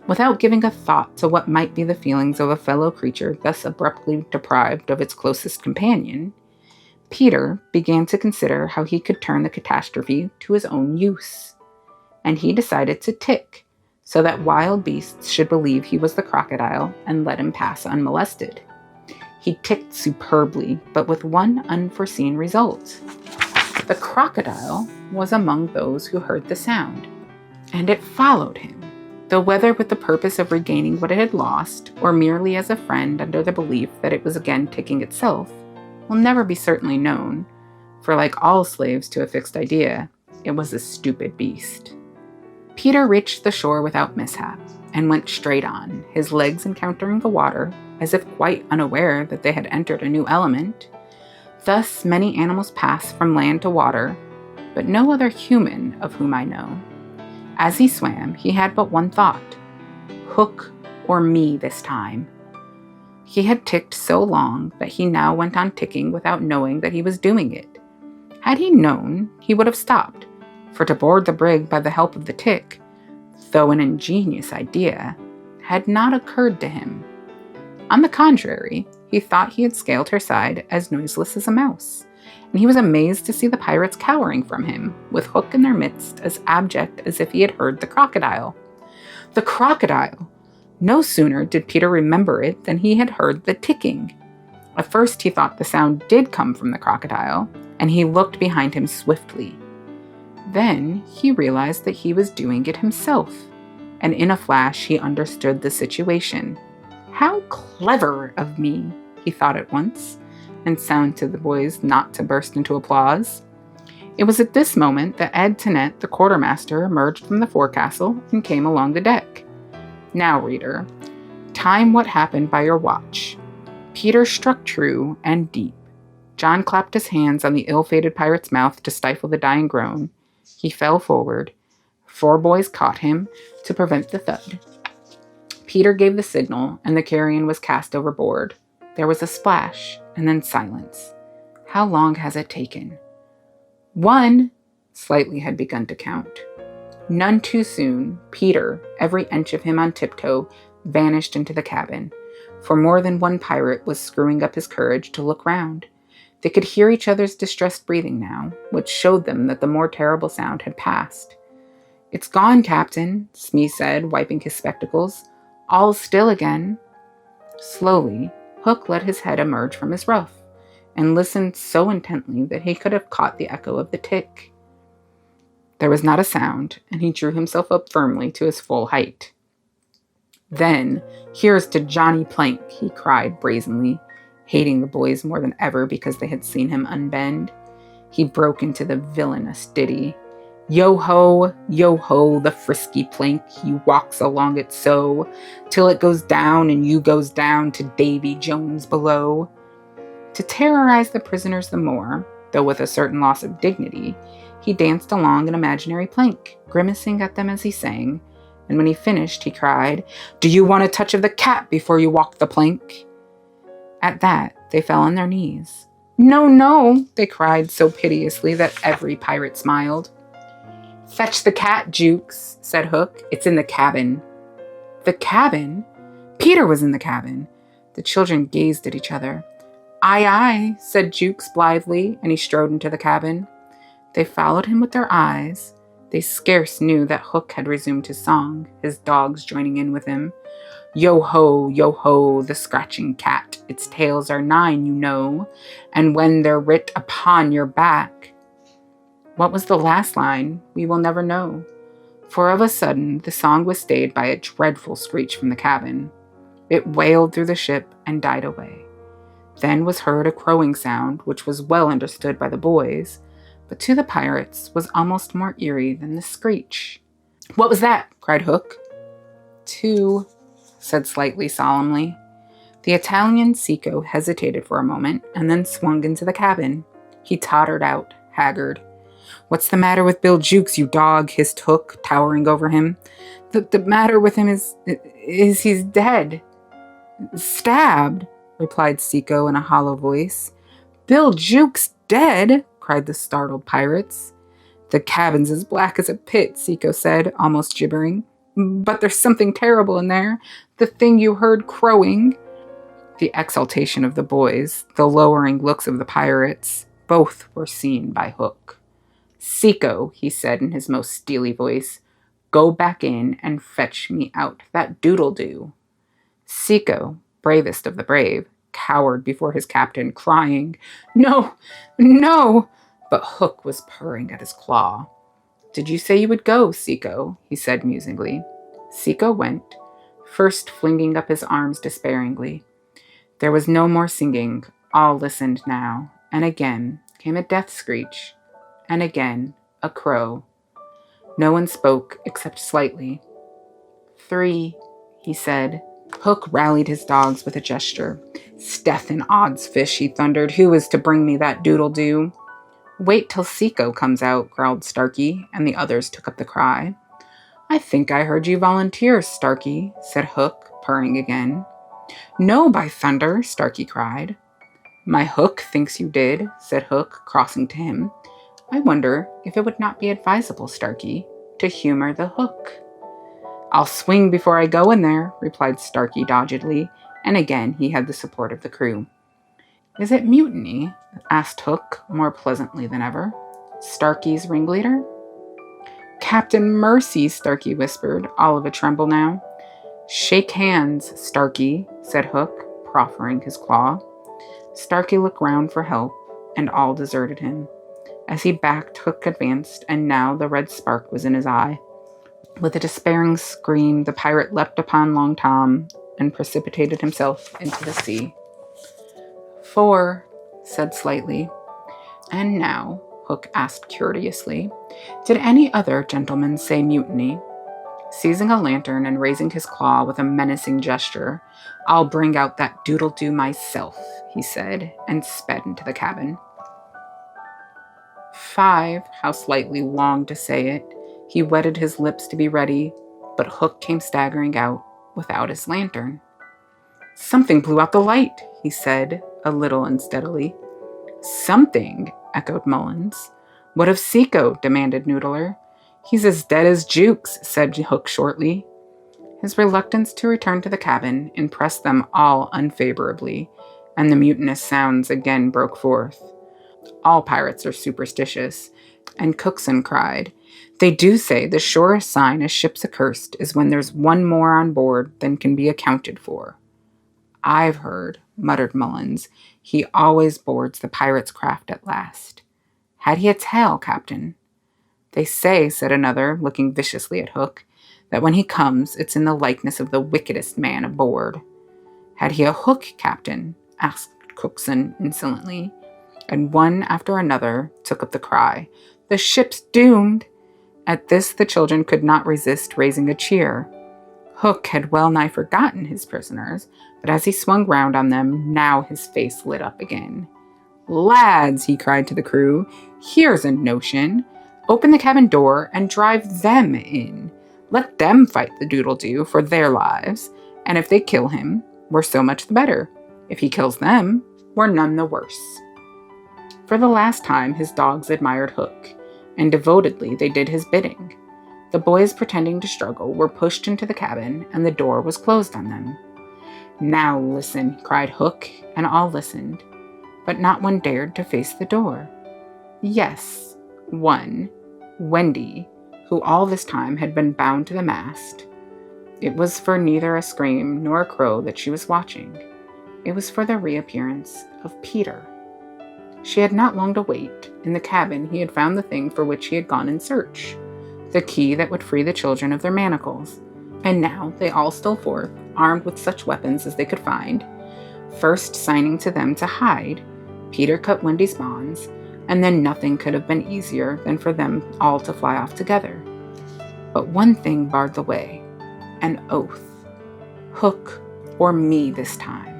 Without giving a thought to what might be the feelings of a fellow creature thus abruptly deprived of its closest companion, Peter began to consider how he could turn the catastrophe to his own use. And he decided to tick, so that wild beasts should believe he was the crocodile and let him pass unmolested. He ticked superbly, but with one unforeseen result. The crocodile was among those who heard the sound, and it followed him, though whether with the purpose of regaining what it had lost, or merely as a friend under the belief that it was again ticking itself, will never be certainly known, for like all slaves to a fixed idea, it was a stupid beast. Peter reached the shore without mishap, and went straight on, his legs encountering the water, as if quite unaware that they had entered a new element. Thus many animals pass from land to water, but no other human of whom I know. As he swam, he had but one thought: Hook or me this time. He had ticked so long that he now went on ticking without knowing that he was doing it. Had he known, he would have stopped, for to board the brig by the help of the tick, though an ingenious idea, had not occurred to him. On the contrary, he thought he had scaled her side as noiseless as a mouse, and he was amazed to see the pirates cowering from him, with Hook in their midst as abject as if he had heard the crocodile. The crocodile! No sooner did Peter remember it than he had heard the ticking. At first he thought the sound did come from the crocodile, and he looked behind him swiftly. Then he realized that he was doing it himself, and in a flash he understood the situation. How clever of me, he thought at once, and sounded to the boys not to burst into applause. It was at this moment that Ed Tenet, the quartermaster, emerged from the forecastle and came along the deck. Now, reader, time what happened by your watch. Peter struck true and deep. John clapped his hands on the ill-fated pirate's mouth to stifle the dying groan. He fell forward. 4 boys caught him to prevent the thud. Peter gave the signal, and the carrion was cast overboard. There was a splash, and then silence. How long has it taken? 1! Slightly had begun to count. None too soon, Peter, every inch of him on tiptoe, vanished into the cabin. for more than one pirate was screwing up his courage to look round. They could hear each other's distressed breathing now, which showed them that the more terrible sound had passed. "It's gone, Captain," Smee said, wiping his spectacles. "All's still again." Slowly, Hook let his head emerge from his ruff, and listened so intently that he could have caught the echo of the tick. There was not a sound, and he drew himself up firmly to his full height. "Then, here's to Johnny Plank," he cried brazenly, hating the boys more than ever because they had seen him unbend. He broke into the villainous ditty. Yo-ho, the frisky plank, he walks along it so, till it goes down and you goes down to Davy Jones below. To terrorize the prisoners the more, though with a certain loss of dignity, he danced along an imaginary plank, grimacing at them as he sang, and when he finished, he cried, "Do you want a touch of the cat before you walk the plank?" At that, they fell on their knees. "No, no," they cried so piteously that every pirate smiled. "Fetch the cat, Jukes," said Hook. "It's in the cabin." The cabin? Peter was in the cabin. The children gazed at each other. "Aye, aye," said Jukes blithely, and he strode into the cabin. They followed him with their eyes. They scarce knew that Hook had resumed his song, his dogs joining in with him. Yo-ho, the scratching cat, its tails are 9, you know, and when they're writ upon your back. What was the last line? We will never know. For of a sudden, the song was stayed by a dreadful screech from the cabin. It wailed through the ship and died away. Then was heard a crowing sound, which was well understood by the boys, but to the pirates was almost more eerie than the screech. "What was that?" cried Hook. "Two," said Slightly solemnly. The Italian Seco hesitated for a moment and then swung into the cabin. He tottered out, haggard. "What's the matter with Bill Jukes, you dog?" hissed Hook, towering over him. The matter with him is he's dead." "Stabbed," replied Seco in a hollow voice. "Bill Jukes dead?" cried the startled pirates. "The cabin's as black as a pit," Seco said, almost gibbering. "But there's something terrible in there. The thing you heard crowing." The exultation of the boys, the lowering looks of the pirates, both were seen by Hook. "Seco," he said in his most steely voice, "go back in and fetch me out that doodle-doo." Seco, bravest of the brave, cowered before his captain, crying, "No, no!" But Hook was purring at his claw. "Did you say you would go, Seco?" he said musingly. Seco went, first flinging up his arms despairingly. There was no more singing. All listened now, and again came a death screech, and again a crow. No one spoke except Slightly. "3," he said. Hook rallied his dogs with a gesture. "'Steth and odds fish," he thundered. "Who is to bring me that doodle-doo?" "Wait till Seco comes out," growled Starkey, and the others took up the cry. "I think I heard you volunteer, Starkey," said Hook, purring again. "No, by thunder!" Starkey cried. "My Hook thinks you did," said Hook, crossing to him. "I wonder if it would not be advisable, Starkey, to humor the Hook." "I'll swing before I go in there," replied Starkey doggedly, and again he had the support of the crew. "Is it mutiny?" asked Hook, more pleasantly than ever. "Starkey's ringleader?" "Captain Mercy," Starkey whispered, all of a tremble now. "Shake hands, Starkey," said Hook, proffering his claw. Starkey looked round for help, and all deserted him. As he backed, Hook advanced, and now the red spark was in his eye. With a despairing scream, the pirate leapt upon Long Tom and precipitated himself into the sea. "4," said Slightly. "And now," Hook asked curiously, "did any other gentleman say mutiny?" Seizing a lantern and raising his claw with a menacing gesture, "I'll bring out that doodle-doo myself," he said, and sped into the cabin. 5, how Slightly longed to say it. He wetted his lips to be ready, but Hook came staggering out without his lantern. "Something blew out the light," he said, a little unsteadily. "Something," echoed Mullins. "What of Seco?" demanded Noodler. "He's as dead as Jukes," said Hook shortly. His reluctance to return to the cabin impressed them all unfavorably, and the mutinous sounds again broke forth. All pirates are superstitious, and Cookson cried, "They do say the surest sign a ship's accursed is when there's one more on board than can be accounted for." "I've heard," muttered Mullins, "he always boards the pirate's craft at last. Had he a tail, Captain?" "They say," said another, looking viciously at Hook, "that when he comes, it's in the likeness of the wickedest man aboard." "Had he a hook, Captain?" asked Cookson insolently, and one after another took up the cry, "The ship's doomed!" At this the children could not resist raising a cheer. Hook had well nigh forgotten his prisoners, but as he swung round on them, now his face lit up again. "Lads," he cried to the crew, "here's a notion. Open the cabin door and drive them in. Let them fight the doodle-doo for their lives, and if they kill him, we're so much the better. If he kills them, we're none the worse." For the last time, his dogs admired Hook, and devotedly they did his bidding. The boys, pretending to struggle, were pushed into the cabin, and the door was closed on them. "Now listen," cried Hook, and all listened, but not one dared to face the door. Yes, one, Wendy, who all this time had been bound to the mast. It was for neither a scream nor a crow that she was watching. It was for the reappearance of Peter. She had not long to wait. In the cabin he had found the thing for which he had gone in search, the key that would free the children of their manacles. And now they all stole forth, armed with such weapons as they could find. First signing to them to hide, Peter cut Wendy's bonds, and then nothing could have been easier than for them all to fly off together. But one thing barred the way, an oath. Hook or me this time.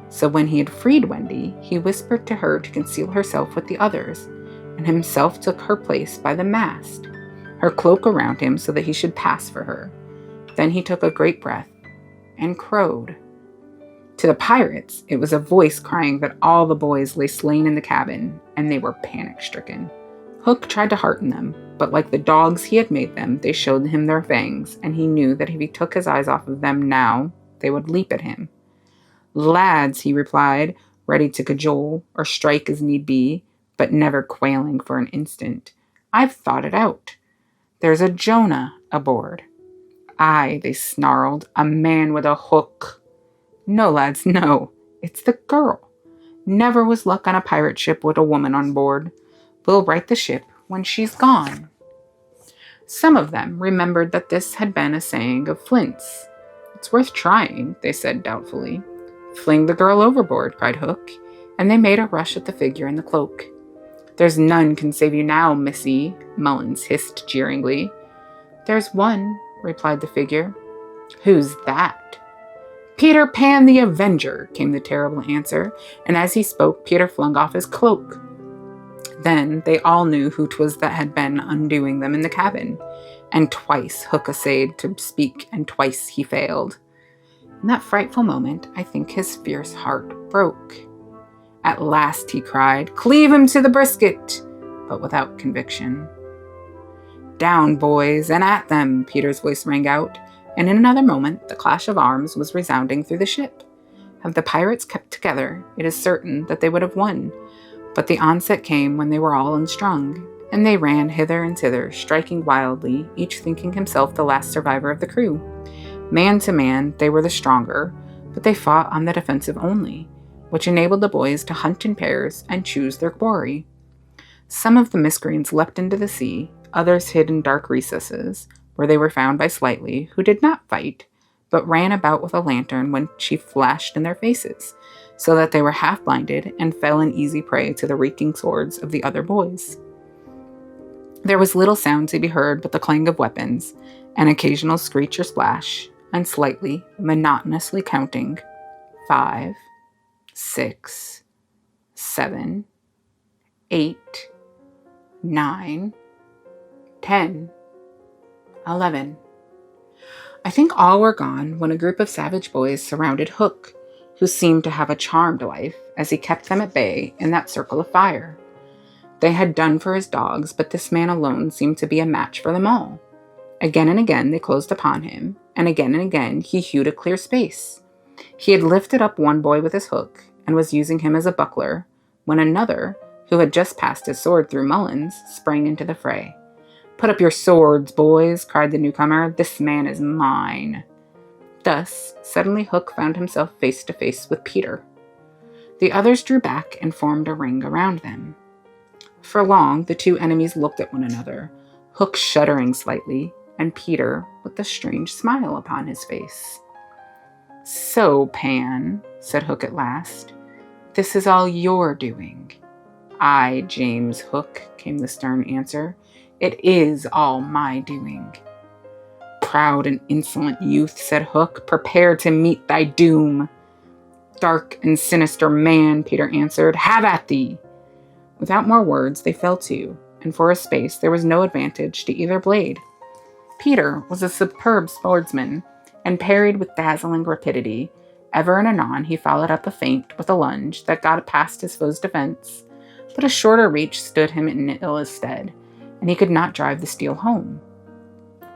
So when he had freed Wendy, he whispered to her to conceal herself with the others, and himself took her place by the mast, her cloak around him so that he should pass for her. Then he took a great breath and crowed. To the pirates, it was a voice crying that all the boys lay slain in the cabin, and they were panic-stricken. Hook tried to hearten them, but like the dogs he had made them, they showed him their fangs, and he knew that if he took his eyes off of them now, they would leap at him. "Lads," he replied, ready to cajole or strike as need be, but never quailing for an instant, "I've thought it out. There's a Jonah aboard." "Aye," they snarled, "a man with a hook." "No, lads, no. It's the girl. Never was luck on a pirate ship with a woman on board. We'll right the ship when she's gone." Some of them remembered that this had been a saying of Flint's. "It's worth trying," they said doubtfully. "Fling the girl overboard," cried Hook, and they made a rush at the figure in the cloak. "There's none can save you now, missy," Mullins hissed jeeringly. "There's one," replied the figure. "Who's that?" "Peter Pan the Avenger," came the terrible answer, and as he spoke, Peter flung off his cloak. Then they all knew who 'twas that had been undoing them in the cabin, and twice Hook essayed to speak, and twice he failed. In that frightful moment, I think his fierce heart broke. At last he cried, "Cleave him to the brisket!" but without conviction. "Down, boys, and at them!" Peter's voice rang out, and in another moment the clash of arms was resounding through the ship. Had the pirates kept together, it is certain that they would have won, but the onset came when they were all unstrung, and they ran hither and thither, striking wildly, each thinking himself the last survivor of the crew. Man to man, they were the stronger, but they fought on the defensive only, which enabled the boys to hunt in pairs and choose their quarry. Some of the miscreants leapt into the sea, others hid in dark recesses, where they were found by Slightly, who did not fight, but ran about with a lantern when she flashed in their faces, so that they were half blinded and fell an easy prey to the reeking swords of the other boys. There was little sound to be heard but the clang of weapons, an occasional screech or splash, and Slightly, monotonously counting 5, 6, 7, 8, 9, 10, 11. I think all were gone when a group of savage boys surrounded Hook, who seemed to have a charmed life as he kept them at bay in that circle of fire. They had done for his dogs, but this man alone seemed to be a match for them all. Again and again they closed upon him, and again he hewed a clear space. He had lifted up one boy with his hook, and was using him as a buckler, when another, who had just passed his sword through Mullins, sprang into the fray. "Put up your swords, boys," cried the newcomer. "This man is mine." Thus, suddenly Hook found himself face to face with Peter. The others drew back and formed a ring around them. For long, the two enemies looked at one another, Hook shuddering slightly, and Peter with a strange smile upon his face. "So, Pan," said Hook at last, "this is all your doing." "Aye, James Hook," came the stern answer, "it is all my doing." "Proud and insolent youth," said Hook, "prepare to meet thy doom." "Dark and sinister man," Peter answered, "have at thee." Without more words, they fell to, and for a space there was no advantage to either blade. Peter was a superb swordsman, and parried with dazzling rapidity. Ever and anon he followed up a feint with a lunge that got past his foe's defense, but a shorter reach stood him in ill stead, and he could not drive the steel home.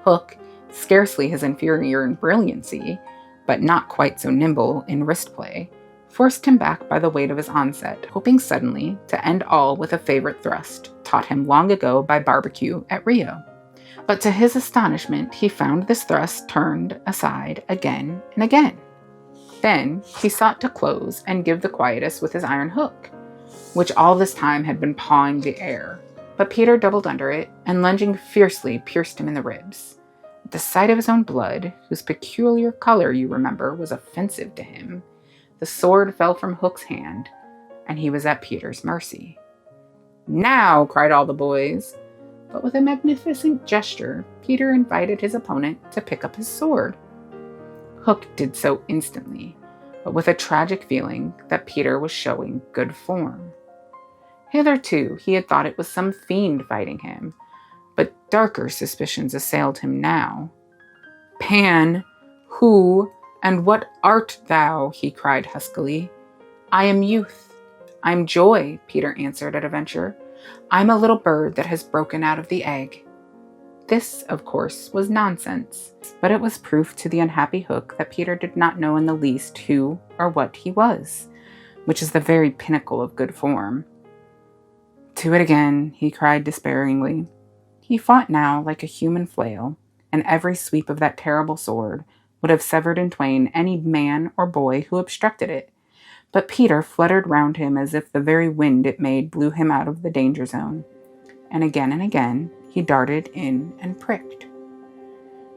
Hook, scarcely his inferior in brilliancy, but not quite so nimble in wrist play, forced him back by the weight of his onset, hoping suddenly to end all with a favorite thrust, taught him long ago by barbecue at Rio. But to his astonishment, he found this thrust turned aside again and again. Then he sought to close and give the quietus with his iron hook, which all this time had been pawing the air. But Peter doubled under it, and lunging fiercely pierced him in the ribs. At the sight of his own blood, whose peculiar color, you remember, was offensive to him, the sword fell from Hook's hand, and he was at Peter's mercy. "Now!" cried all the boys. But with a magnificent gesture, Peter invited his opponent to pick up his sword. Hook did so instantly, but with a tragic feeling that Peter was showing good form. Hitherto, he had thought it was some fiend fighting him, but darker suspicions assailed him now. "Pan, who and what art thou?" he cried huskily. "I am youth. I'm joy," Peter answered at a venture. "I'm a little bird that has broken out of the egg." This, of course, was nonsense, but it was proof to the unhappy Hook that Peter did not know in the least who or what he was, which is the very pinnacle of good form. "To it again," he cried despairingly. He fought now like a human flail, and every sweep of that terrible sword would have severed in twain any man or boy who obstructed it. But Peter fluttered round him as if the very wind it made blew him out of the danger zone, and again he darted in and pricked.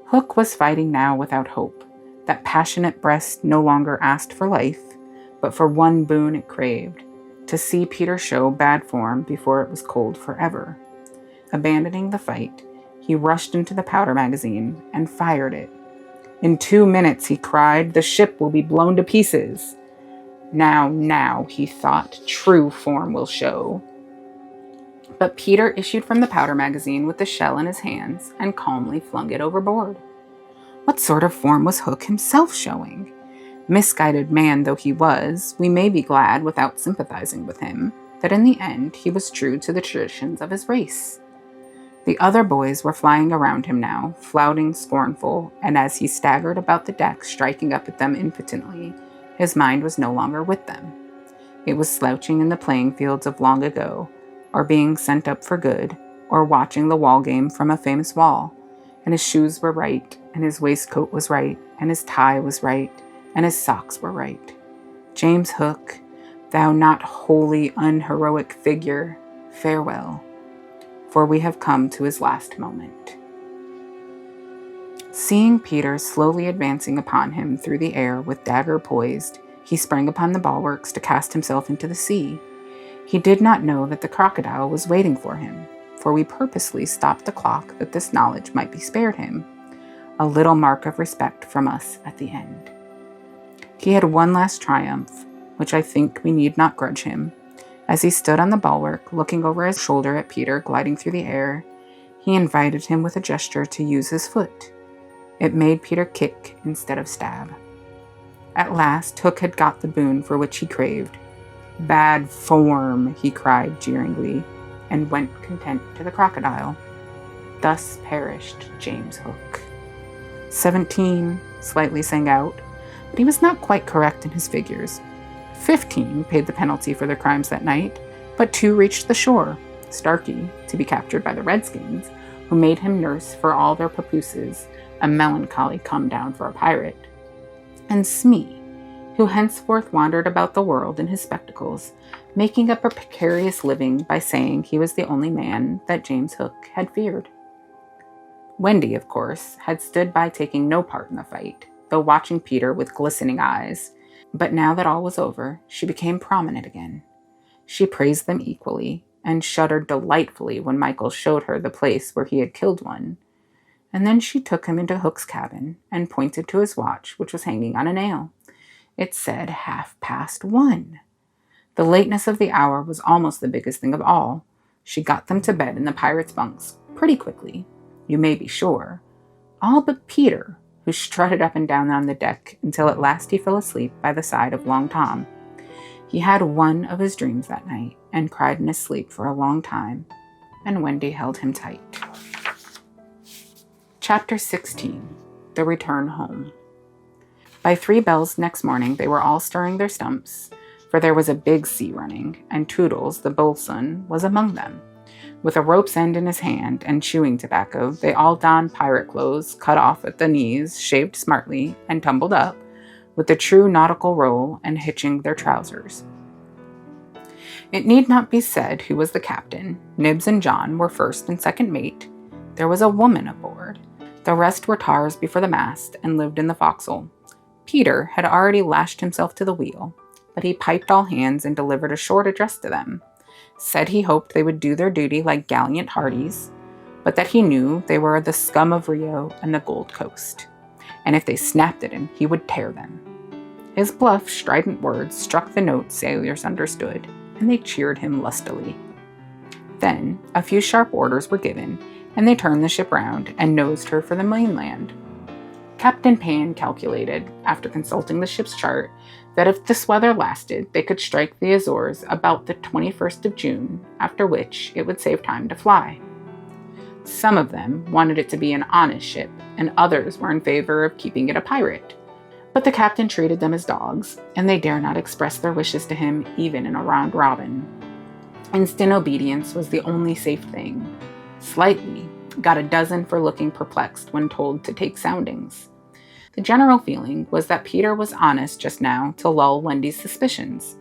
Hook was fighting now without hope. That passionate breast no longer asked for life, but for one boon it craved, to see Peter show bad form before it was cold forever. Abandoning the fight, he rushed into the powder magazine and fired it. "In 2 minutes," he cried, "the ship will be blown to pieces." Now, he thought, true form will show. But Peter issued from the powder magazine with the shell in his hands and calmly flung it overboard. What sort of form was Hook himself showing? Misguided man though he was, we may be glad, without sympathizing with him, that in the end he was true to the traditions of his race. The other boys were flying around him now, flouting scornful, and as he staggered about the deck, striking up at them impotently, his mind was no longer with them. It was slouching in the playing fields of long ago, or being sent up for good, or watching the wall game from a famous wall, and his shoes were right, and his waistcoat was right, and his tie was right, and his socks were right. James Hook, thou not wholly unheroic figure, farewell, for we have come to his last moment. Seeing Peter slowly advancing upon him through the air with dagger poised, he sprang upon the bulwarks to cast himself into the sea. He did not know that the crocodile was waiting for him, for we purposely stopped the clock that this knowledge might be spared him, a little mark of respect from us at the end. He had one last triumph, which I think we need not grudge him. As he stood on the bulwark, looking over his shoulder at Peter gliding through the air, he invited him with a gesture to use his foot. It made Peter kick instead of stab. At last, Hook had got the boon for which he craved. "Bad form," he cried jeeringly, and went content to the crocodile. Thus perished James Hook. 17 slightly sang out, but he was not quite correct in his figures. 15 paid the penalty for their crimes that night, but 2 reached the shore. Starkey, to be captured by the Redskins, who made him nurse for all their papooses, a melancholy come down for a pirate, and Smee, who henceforth wandered about the world in his spectacles, making up a precarious living by saying he was the only man that James Hook had feared. Wendy, of course, had stood by taking no part in the fight, though watching Peter with glistening eyes. But now that all was over, she became prominent again. She praised them equally, and shuddered delightfully when Michael showed her the place where he had killed one. And then she took him into Hook's cabin and pointed to his watch, which was hanging on a nail. It said 1:30. The lateness of the hour was almost the biggest thing of all. She got them to bed in the pirates' bunks pretty quickly, you may be sure, all but Peter, who strutted up and down on the deck until at last he fell asleep by the side of Long Tom. He had one of his dreams that night and cried in his sleep for a long time, and Wendy held him tight. Chapter 16. The Return Home. By 3 bells next morning, they were all stirring their stumps, for there was a big sea running, and Toodles, the boatswain, was among them. With a rope's end in his hand and chewing tobacco, they all donned pirate clothes, cut off at the knees, shaved smartly, and tumbled up, with the true nautical roll and hitching their trousers. It need not be said who was the captain. Nibs and John were first and second mate. There was a woman aboard. The rest were tars before the mast and lived in the forecastle. Peter had already lashed himself to the wheel, but he piped all hands and delivered a short address to them. Said he hoped they would do their duty like gallant hearties, but that he knew they were the scum of Rio and the Gold Coast, and if they snapped at him, he would tear them. His bluff, strident words struck the note sailors understood, and they cheered him lustily. Then a few sharp orders were given, and they turned the ship round and nosed her for the mainland. Captain Pan calculated, after consulting the ship's chart, that if this weather lasted, they could strike the Azores about the 21st of June, after which it would save time to fly. Some of them wanted it to be an honest ship, and others were in favor of keeping it a pirate. But the captain treated them as dogs, and they dare not express their wishes to him even in a round robin. Instant obedience was the only safe thing. Slightly got a dozen for looking perplexed when told to take soundings. The general feeling was that Peter was honest just now to lull Wendy's suspicions,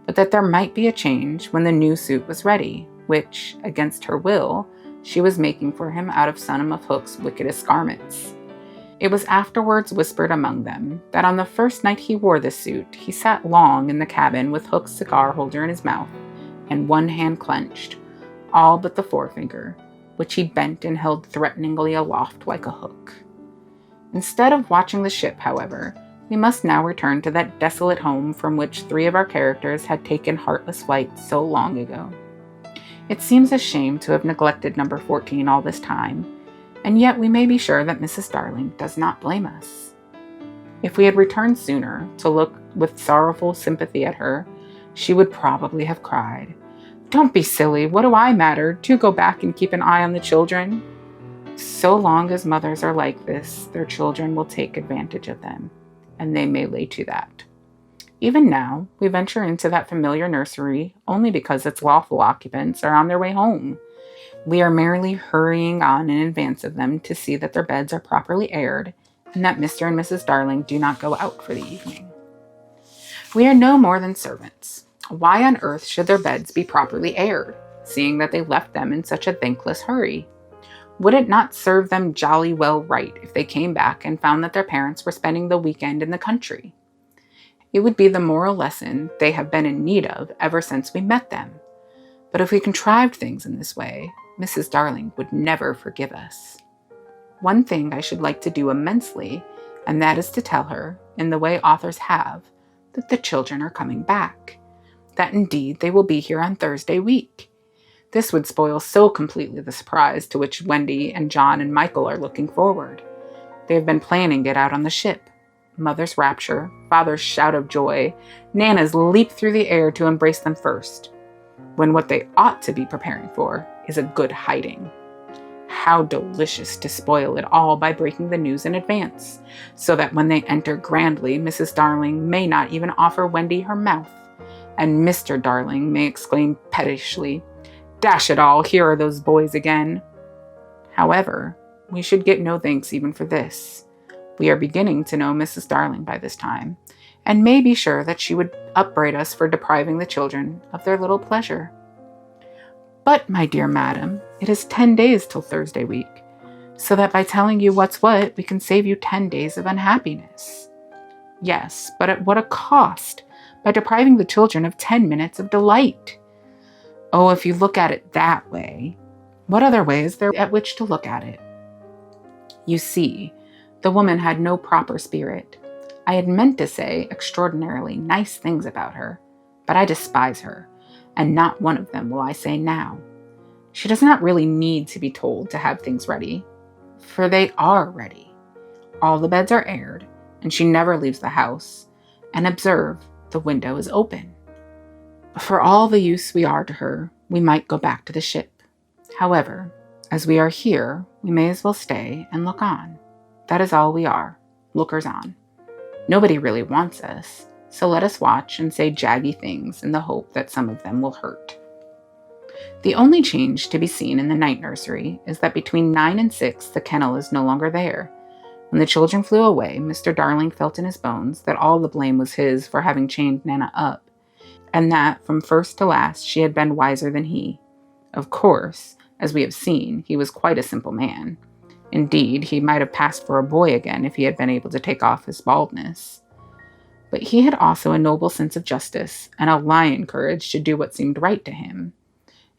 but that there might be a change when the new suit was ready, which, against her will, she was making for him out of some of Hook's wickedest garments. It was afterwards whispered among them that on the first night he wore this suit, he sat long in the cabin with Hook's cigar holder in his mouth and one hand clenched, all but the forefinger, which he bent and held threateningly aloft like a hook. Instead of watching the ship, however, we must now return to that desolate home from which 3 of our characters had taken heartless flight so long ago. It seems a shame to have neglected number 14 all this time, and yet we may be sure that Mrs. Darling does not blame us. If we had returned sooner to look with sorrowful sympathy at her, she would probably have cried, "Don't be silly, what do I matter? Do go back and keep an eye on the children." So long as mothers are like this, their children will take advantage of them, and they may lay to that. Even now, we venture into that familiar nursery only because its lawful occupants are on their way home. We are merely hurrying on in advance of them to see that their beds are properly aired, and that Mr. and Mrs. Darling do not go out for the evening. We are no more than servants. Why on earth should their beds be properly aired, seeing that they left them in such a thankless hurry? Would it not serve them jolly well right if they came back and found that their parents were spending the weekend in the country? It would be the moral lesson they have been in need of ever since we met them. But if we contrived things in this way, Mrs. Darling would never forgive us. One thing I should like to do immensely, and that is to tell her, in the way authors have, that the children are coming back. That indeed they will be here on Thursday week. This would spoil so completely the surprise to which Wendy and John and Michael are looking forward. They have been planning it out on the ship. Mother's rapture, father's shout of joy, Nana's leap through the air to embrace them first, when what they ought to be preparing for is a good hiding. How delicious to spoil it all by breaking the news in advance, so that when they enter grandly, Mrs. Darling may not even offer Wendy her mouth, and Mr. Darling may exclaim pettishly, "Dash it all, here are those boys again." However, we should get no thanks even for this. We are beginning to know Mrs. Darling by this time, and may be sure that she would upbraid us for depriving the children of their little pleasure. "But, my dear madam, it is 10 days till Thursday week, so that by telling you what's what, we can save you 10 days of unhappiness." Yes, but at what a cost, by depriving the children of 10 minutes of delight. Oh, if you look at it that way, what other way is there at which to look at it? You see, the woman had no proper spirit. I had meant to say extraordinarily nice things about her, but I despise her, and not one of them will I say now. She does not really need to be told to have things ready, for they are ready. All the beds are aired, and she never leaves the house, and observe, the window is open. For all the use we are to her, we might go back to the ship. However, as we are here, we may as well stay and look on. That is all we are, lookers on. Nobody really wants us, so let us watch and say jaggy things in the hope that some of them will hurt. The only change to be seen in the night nursery is that between 9 and 6 the kennel is no longer there. When the children flew away, Mr. Darling felt in his bones that all the blame was his for having chained Nana up, and that from first to last she had been wiser than he. Of course, as we have seen, he was quite a simple man. Indeed, he might have passed for a boy again if he had been able to take off his baldness. But he had also a noble sense of justice, and a lion courage to do what seemed right to him.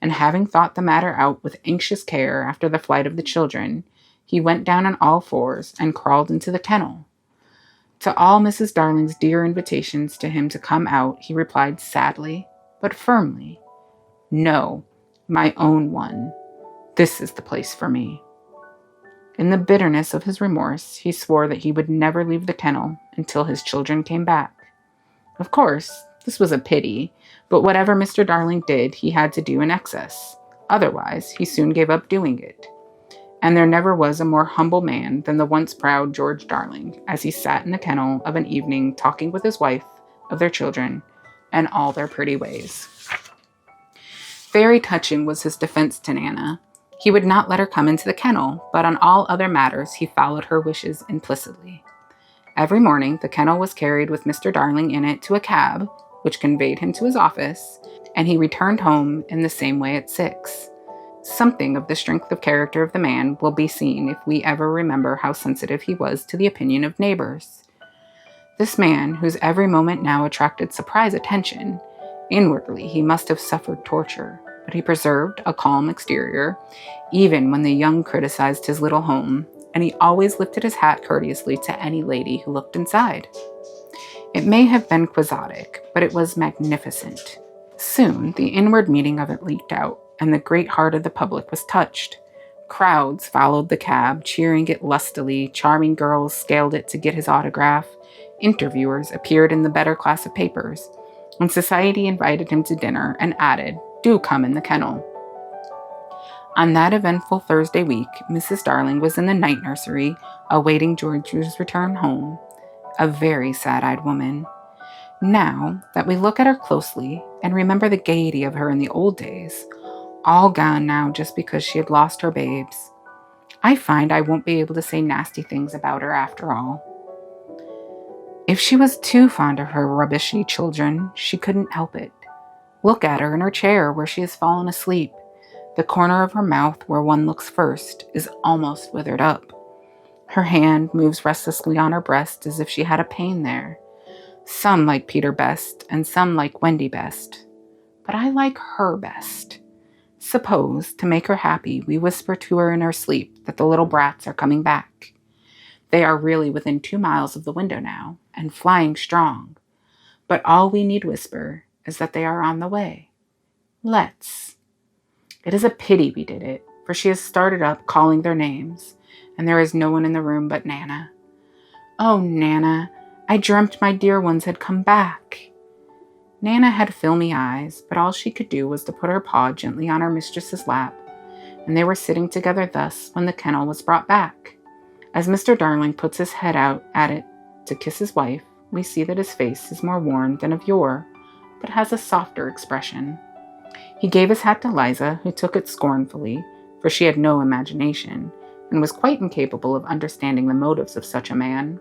And having thought the matter out with anxious care after the flight of the children, he went down on all fours and crawled into the kennel. To all Mrs. Darling's dear invitations to him to come out, he replied sadly, but firmly, "No, my own one. This is the place for me." In the bitterness of his remorse, he swore that he would never leave the kennel until his children came back. Of course, this was a pity, but whatever Mr. Darling did, he had to do in excess. Otherwise, he soon gave up doing it. And there never was a more humble man than the once proud George Darling, as he sat in the kennel of an evening talking with his wife of their children and all their pretty ways. Very touching was his defense to Nana. He would not let her come into the kennel, but on all other matters he followed her wishes implicitly. Every morning the kennel was carried with Mr. Darling in it to a cab, which conveyed him to his office, and he returned home in the same way at 6. Something of the strength of character of the man will be seen if we ever remember how sensitive he was to the opinion of neighbors. This man, whose every moment now attracted surprise attention, inwardly he must have suffered torture, but he preserved a calm exterior, even when the young criticized his little home, and he always lifted his hat courteously to any lady who looked inside. It may have been quixotic, but it was magnificent. Soon the inward meaning of it leaked out, and the great heart of the public was touched. Crowds followed the cab, cheering it lustily. Charming girls scaled it to get his autograph. Interviewers appeared in the better class of papers, and society invited him to dinner and added, "Do come in the kennel." On that eventful Thursday week, Mrs. Darling was in the night nursery, awaiting George's return home, a very sad-eyed woman. Now that we look at her closely and remember the gaiety of her in the old days, all gone now just because she had lost her babes, I find I won't be able to say nasty things about her after all. If she was too fond of her rubbishy children, she couldn't help it. Look at her in her chair where she has fallen asleep. The corner of her mouth, where one looks first, is almost withered up. Her hand moves restlessly on her breast as if she had a pain there. Some like Peter best, and some like Wendy best. But I like her best. Suppose, to make her happy, we whisper to her in her sleep that the little brats are coming back. They are really within 2 miles of the window now, and flying strong. But all we need whisper is that they are on the way. Let's. It is a pity we did it, for she has started up calling their names, and there is no one in the room but Nana. Oh, Nana, I dreamt my dear ones had come back. Nana had filmy eyes, but all she could do was to put her paw gently on her mistress's lap, and they were sitting together thus when the kennel was brought back. As Mr. Darling puts his head out at it to kiss his wife, we see that his face is more worn than of yore, but has a softer expression. He gave his hat to Liza, who took it scornfully, for she had no imagination, and was quite incapable of understanding the motives of such a man.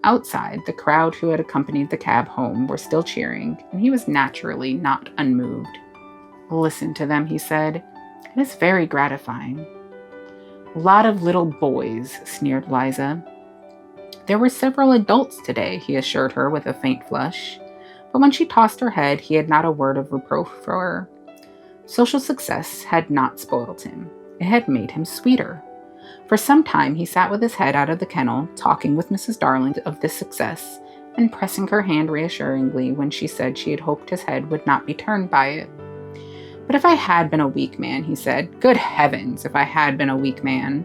Outside, the crowd who had accompanied the cab home were still cheering, and he was naturally not unmoved. "Listen to them," he said. "It is very gratifying." "Lot of little boys," sneered Liza. "There were several adults today," he assured her with a faint flush. But when she tossed her head, he had not a word of reproach for her. Social success had not spoiled him. It had made him sweeter. For some time he sat with his head out of the kennel, talking with Mrs. Darling of this success, and pressing her hand reassuringly when she said she had hoped his head would not be turned by it. "But if I had been a weak man," he said. "Good heavens, if I had been a weak man."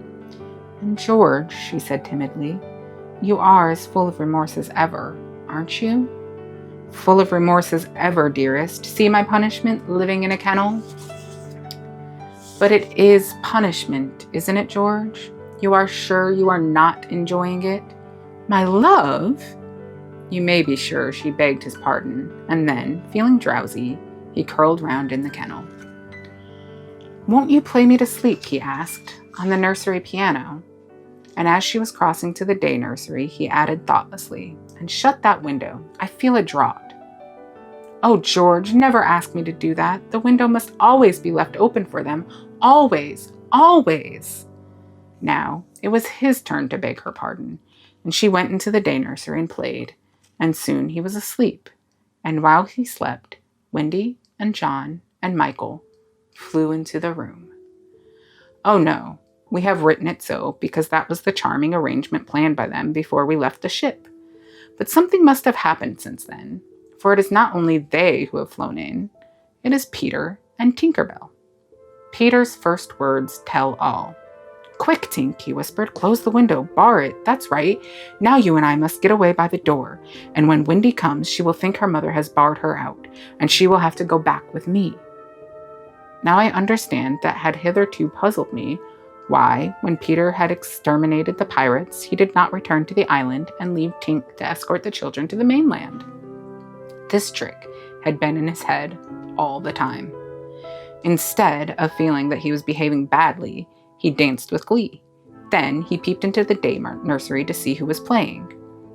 "And George," she said timidly, "you are as full of remorse as ever, aren't you?" "Full of remorse as ever, dearest. See my punishment, living in a kennel?" "But it is punishment, isn't it, George? You are sure you are not enjoying it?" "My love!" You may be sure she begged his pardon, and then, feeling drowsy, he curled round in the kennel. "Won't you play me to sleep," he asked, "on the nursery piano?" And as she was crossing to the day nursery, he added thoughtlessly, "And shut that window. I feel a draught." "Oh, George, never ask me to do that. The window must always be left open for them. Always, always." Now, it was his turn to beg her pardon, and she went into the day nursery and played, and soon he was asleep, and while he slept, Wendy and John and Michael flew into the room. Oh no, we have written it so because that was the charming arrangement planned by them before we left the ship. But something must have happened since then, for it is not only they who have flown in, it is Peter and Tinkerbell. Peter's first words tell all. "Quick, Tink," he whispered, "close the window, bar it, that's right. Now you and I must get away by the door, and when Wendy comes, she will think her mother has barred her out, and she will have to go back with me." Now I understand that had hitherto puzzled me why, when Peter had exterminated the pirates, he did not return to the island and leave Tink to escort the children to the mainland. This trick had been in his head all the time. Instead of feeling that he was behaving badly, he danced with glee. Then he peeped into the day nursery to see who was playing.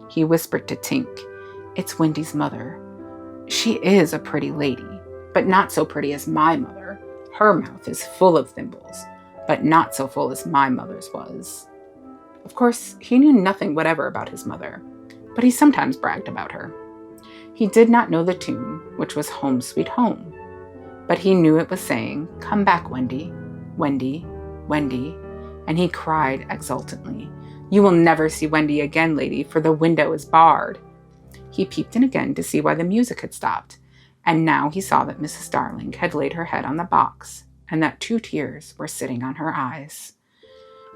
He whispered to Tink, "It's Wendy's mother. She is a pretty lady, but not so pretty as my mother. Her mouth is full of thimbles, but not so full as my mother's was." Of course, he knew nothing whatever about his mother, but he sometimes bragged about her. He did not know the tune, which was Home Sweet Home, but he knew it was saying, "Come back, Wendy, Wendy, Wendy," and he cried exultantly, "You will never see Wendy again, lady, for the window is barred." He peeped in again to see why the music had stopped, and now he saw that Mrs. Darling had laid her head on the box, and that 2 tears were sitting on her eyes.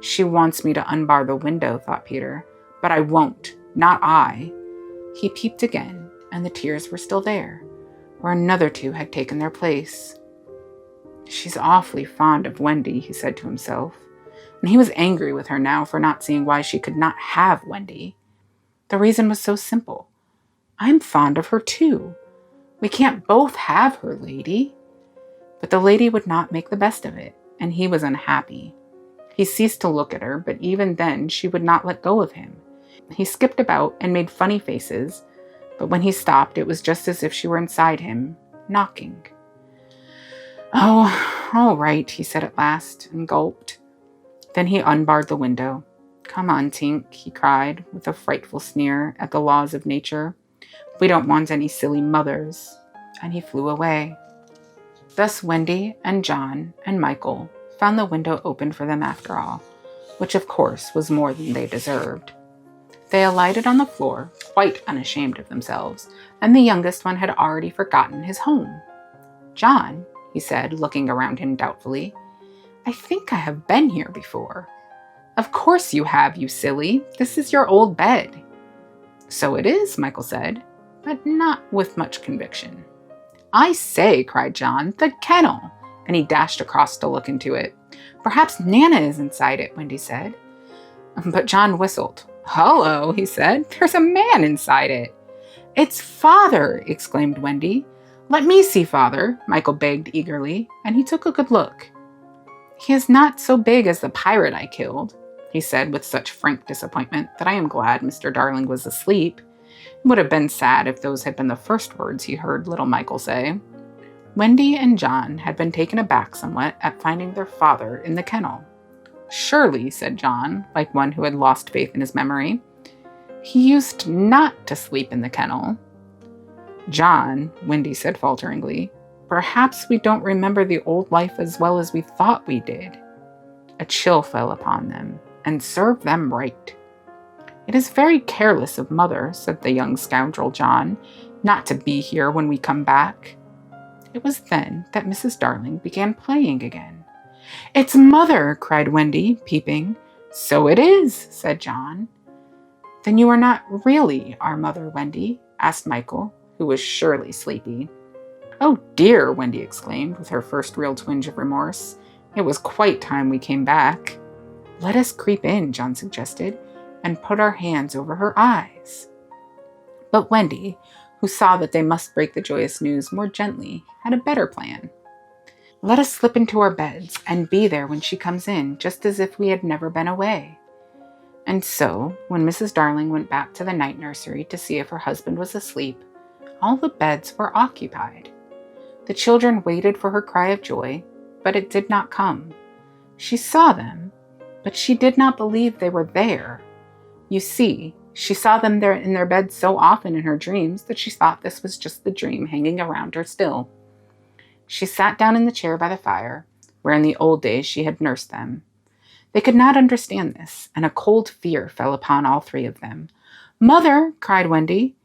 "She wants me to unbar the window," thought Peter, "but I won't, not I." He peeped again, and the tears were still there, where another 2 had taken their place. "She's awfully fond of Wendy," he said to himself, and he was angry with her now for not seeing why she could not have Wendy. The reason was so simple. "I'm fond of her too. We can't both have her, lady." But the lady would not make the best of it, and he was unhappy. He ceased to look at her, but even then she would not let go of him. He skipped about and made funny faces, but when he stopped, it was just as if she were inside him, knocking. "Oh, all right," he said at last, and gulped. Then he unbarred the window. "Come on, Tink," he cried, with a frightful sneer at the laws of nature. "We don't want any silly mothers." And he flew away. Thus Wendy and John and Michael found the window open for them after all, which of course was more than they deserved. They alighted on the floor, quite unashamed of themselves, and the youngest one had already forgotten his home. "John," he said, looking around him doubtfully, "I think I have been here before." "Of course you have, you silly. This is your old bed." "So it is," Michael said, but not with much conviction. "I say," cried John, "the kennel!" and he dashed across to look into it. Perhaps Nana is inside it, Wendy said. But John whistled. Hello, he said. There's a man inside it. It's Father, exclaimed Wendy. Let me see Father, Michael begged eagerly, and he took a good look. He is not so big as the pirate I killed, he said with such frank disappointment that I am glad Mr. Darling was asleep. It would have been sad if those had been the first words he heard little Michael say. Wendy and John had been taken aback somewhat at finding their father in the kennel. Surely, said John, like one who had lost faith in his memory, he used not to sleep in the kennel. John, Wendy said falteringly, perhaps we don't remember the old life as well as we thought we did. A chill fell upon them, and served them right. It is very careless of Mother, said the young scoundrel John, not to be here when we come back. It was then that Mrs. Darling began playing again. It's Mother, cried Wendy, peeping. So it is, said John. Then you are not really our mother, Wendy? Asked Michael, who was surely sleepy. Oh dear, Wendy exclaimed, with her first real twinge of remorse. It was quite time we came back. Let us creep in, John suggested, and put our hands over her eyes. But Wendy, who saw that they must break the joyous news more gently, had a better plan. Let us slip into our beds and be there when she comes in, just as if we had never been away. And so, when Mrs. Darling went back to the night nursery to see if her husband was asleep, all the beds were occupied. The children waited for her cry of joy, but it did not come. She saw them, but she did not believe they were there. You see, she saw them there in their beds so often in her dreams that she thought this was just the dream hanging around her still. She sat down in the chair by the fire, where in the old days she had nursed them. They could not understand this, and a cold fear fell upon all three of them. Mother, cried Wendy.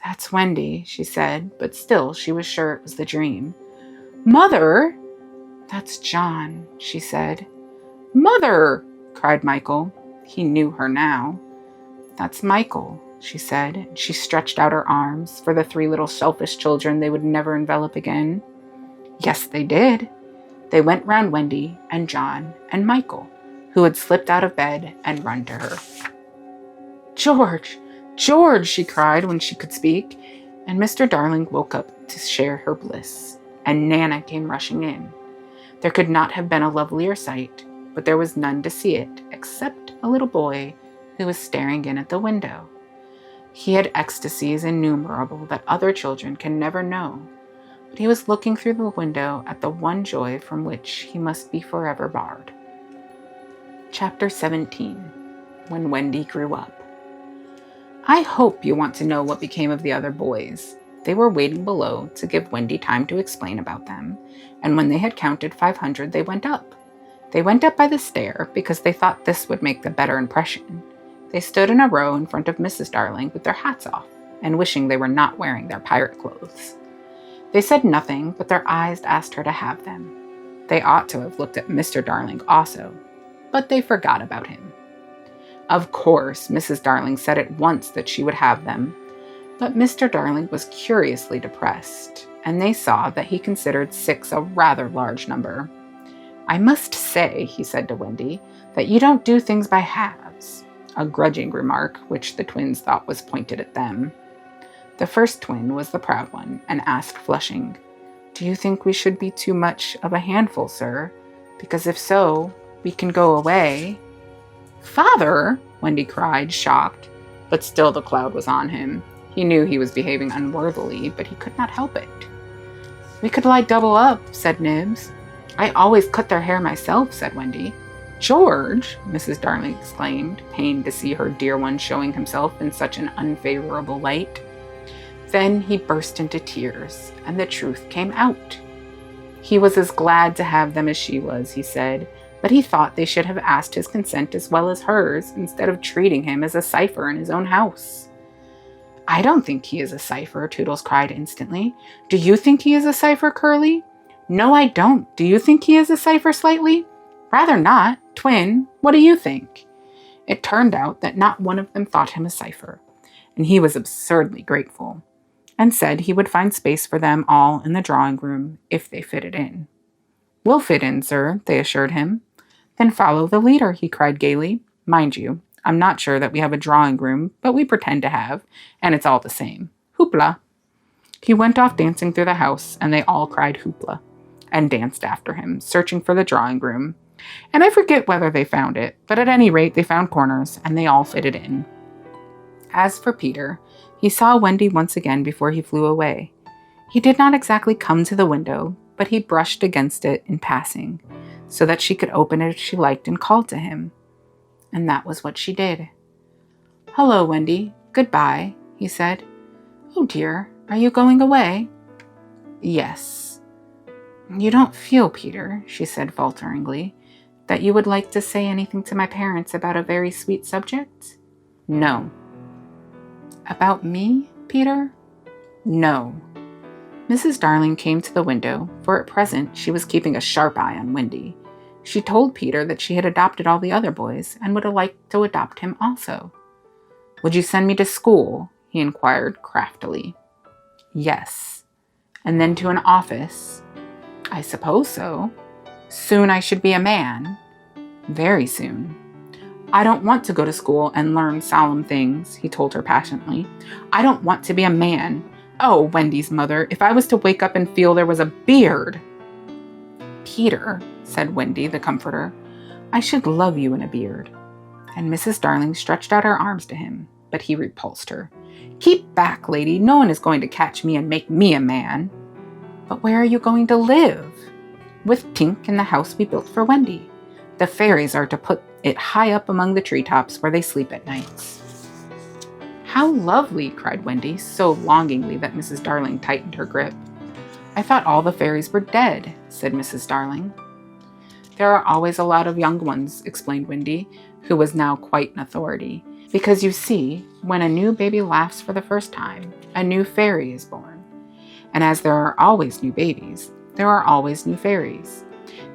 That's Wendy, she said, but still she was sure it was the dream. Mother! That's John, she said. Mother! Cried Michael. He knew her now. That's Michael, she said, and she stretched out her arms for the three little selfish children they would never envelop again. Yes, they did. They went round Wendy and John and Michael, who had slipped out of bed and run to her. George! George! She cried when she could speak, and Mr. Darling woke up to share her bliss, and Nana came rushing in. There could not have been a lovelier sight, but there was none to see it, except a little boy who was staring in at the window. He had ecstasies innumerable that other children can never know, but he was looking through the window at the one joy from which he must be forever barred. Chapter 17. When Wendy Grew Up. I hope you want to know what became of the other boys. They were waiting below to give Wendy time to explain about them, and when they had counted 500, they went up. They went up by the stair because they thought this would make the better impression. They stood in a row in front of Mrs. Darling with their hats off, and wishing they were not wearing their pirate clothes. They said nothing, but their eyes asked her to have them. They ought to have looked at Mr. Darling also, but they forgot about him. Of course, Mrs. Darling said at once that she would have them, but Mr. Darling was curiously depressed, and they saw that he considered 6 a rather large number. I must say, he said to Wendy, that you don't do things by halves, a grudging remark which the twins thought was pointed at them. The first twin was the proud one, and asked, flushing, Do you think we should be too much of a handful, sir? Because if so, we can go away. Father, Wendy cried, shocked, but still the cloud was on him. He knew he was behaving unworthily, but he could not help it. We could lie double up, said Nibs. I always cut their hair myself, said Wendy. George, Mrs. Darling exclaimed, pained to see her dear one showing himself in such an unfavorable light. Then he burst into tears, and the truth came out. He was as glad to have them as she was, he said, but he thought they should have asked his consent as well as hers, instead of treating him as a cipher in his own house. I don't think he is a cipher, Toodles cried instantly. Do you think he is a cipher, Curly? No, I don't. Do you think he is a cipher, Slightly? Rather not. Twin, what do you think? It turned out that not one of them thought him a cipher, and he was absurdly grateful, and said he would find space for them all in the drawing room if they fitted in. We'll fit in, sir, they assured him. Then follow the leader, he cried gaily. Mind you, I'm not sure that we have a drawing room, but we pretend to have, and it's all the same. Hoopla. He went off dancing through the house, and they all cried hoopla, and danced after him, searching for the drawing room. And I forget whether they found it, but at any rate they found corners, and they all fitted in. As for Peter, he saw Wendy once again before he flew away. He did not exactly come to the window, but he brushed against it in passing, so that she could open it if she liked and called to him. And that was what she did. Hello, Wendy. Goodbye, he said. Oh dear, are you going away? Yes. You don't feel, Peter, she said falteringly, that you would like to say anything to my parents about a very sweet subject? No. About me, Peter? No. Mrs. Darling came to the window, for at present she was keeping a sharp eye on Wendy. She told Peter that she had adopted all the other boys and would like to adopt him also. Would you send me to school? He inquired craftily. Yes. And then to an office? I suppose so. Soon I should be a man. Very soon. I don't want to go to school and learn solemn things, he told her passionately. I don't want to be a man. Oh, Wendy's mother, if I was to wake up and feel there was a beard. Peter, said Wendy, the comforter, I should love you in a beard. And Mrs. Darling stretched out her arms to him, but he repulsed her. Keep back, lady. No one is going to catch me and make me a man. But where are you going to live? With Tink in the house we built for Wendy. The fairies are to put it high up among the treetops where they sleep at nights. How lovely, cried Wendy, so longingly that Mrs. Darling tightened her grip. I thought all the fairies were dead, said Mrs. Darling. There are always a lot of young ones, explained Wendy, who was now quite an authority. Because you see, when a new baby laughs for the first time, a new fairy is born. And as there are always new babies, there are always new fairies.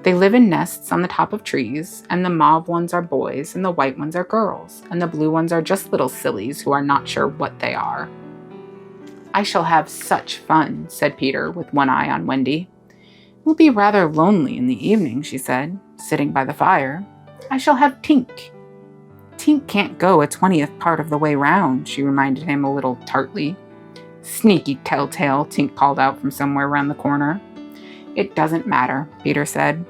They live in nests on the top of trees, and the mauve ones are boys, and the white ones are girls, and the blue ones are just little sillies who are not sure what they are. I shall have such fun, said Peter, with one eye on Wendy. It will be rather lonely in the evening, she said, sitting by the fire. I shall have Tink. Tink can't go a 20th part of the way round, she reminded him a little tartly. Sneaky telltale, Tink called out from somewhere round the corner. It doesn't matter, Peter said.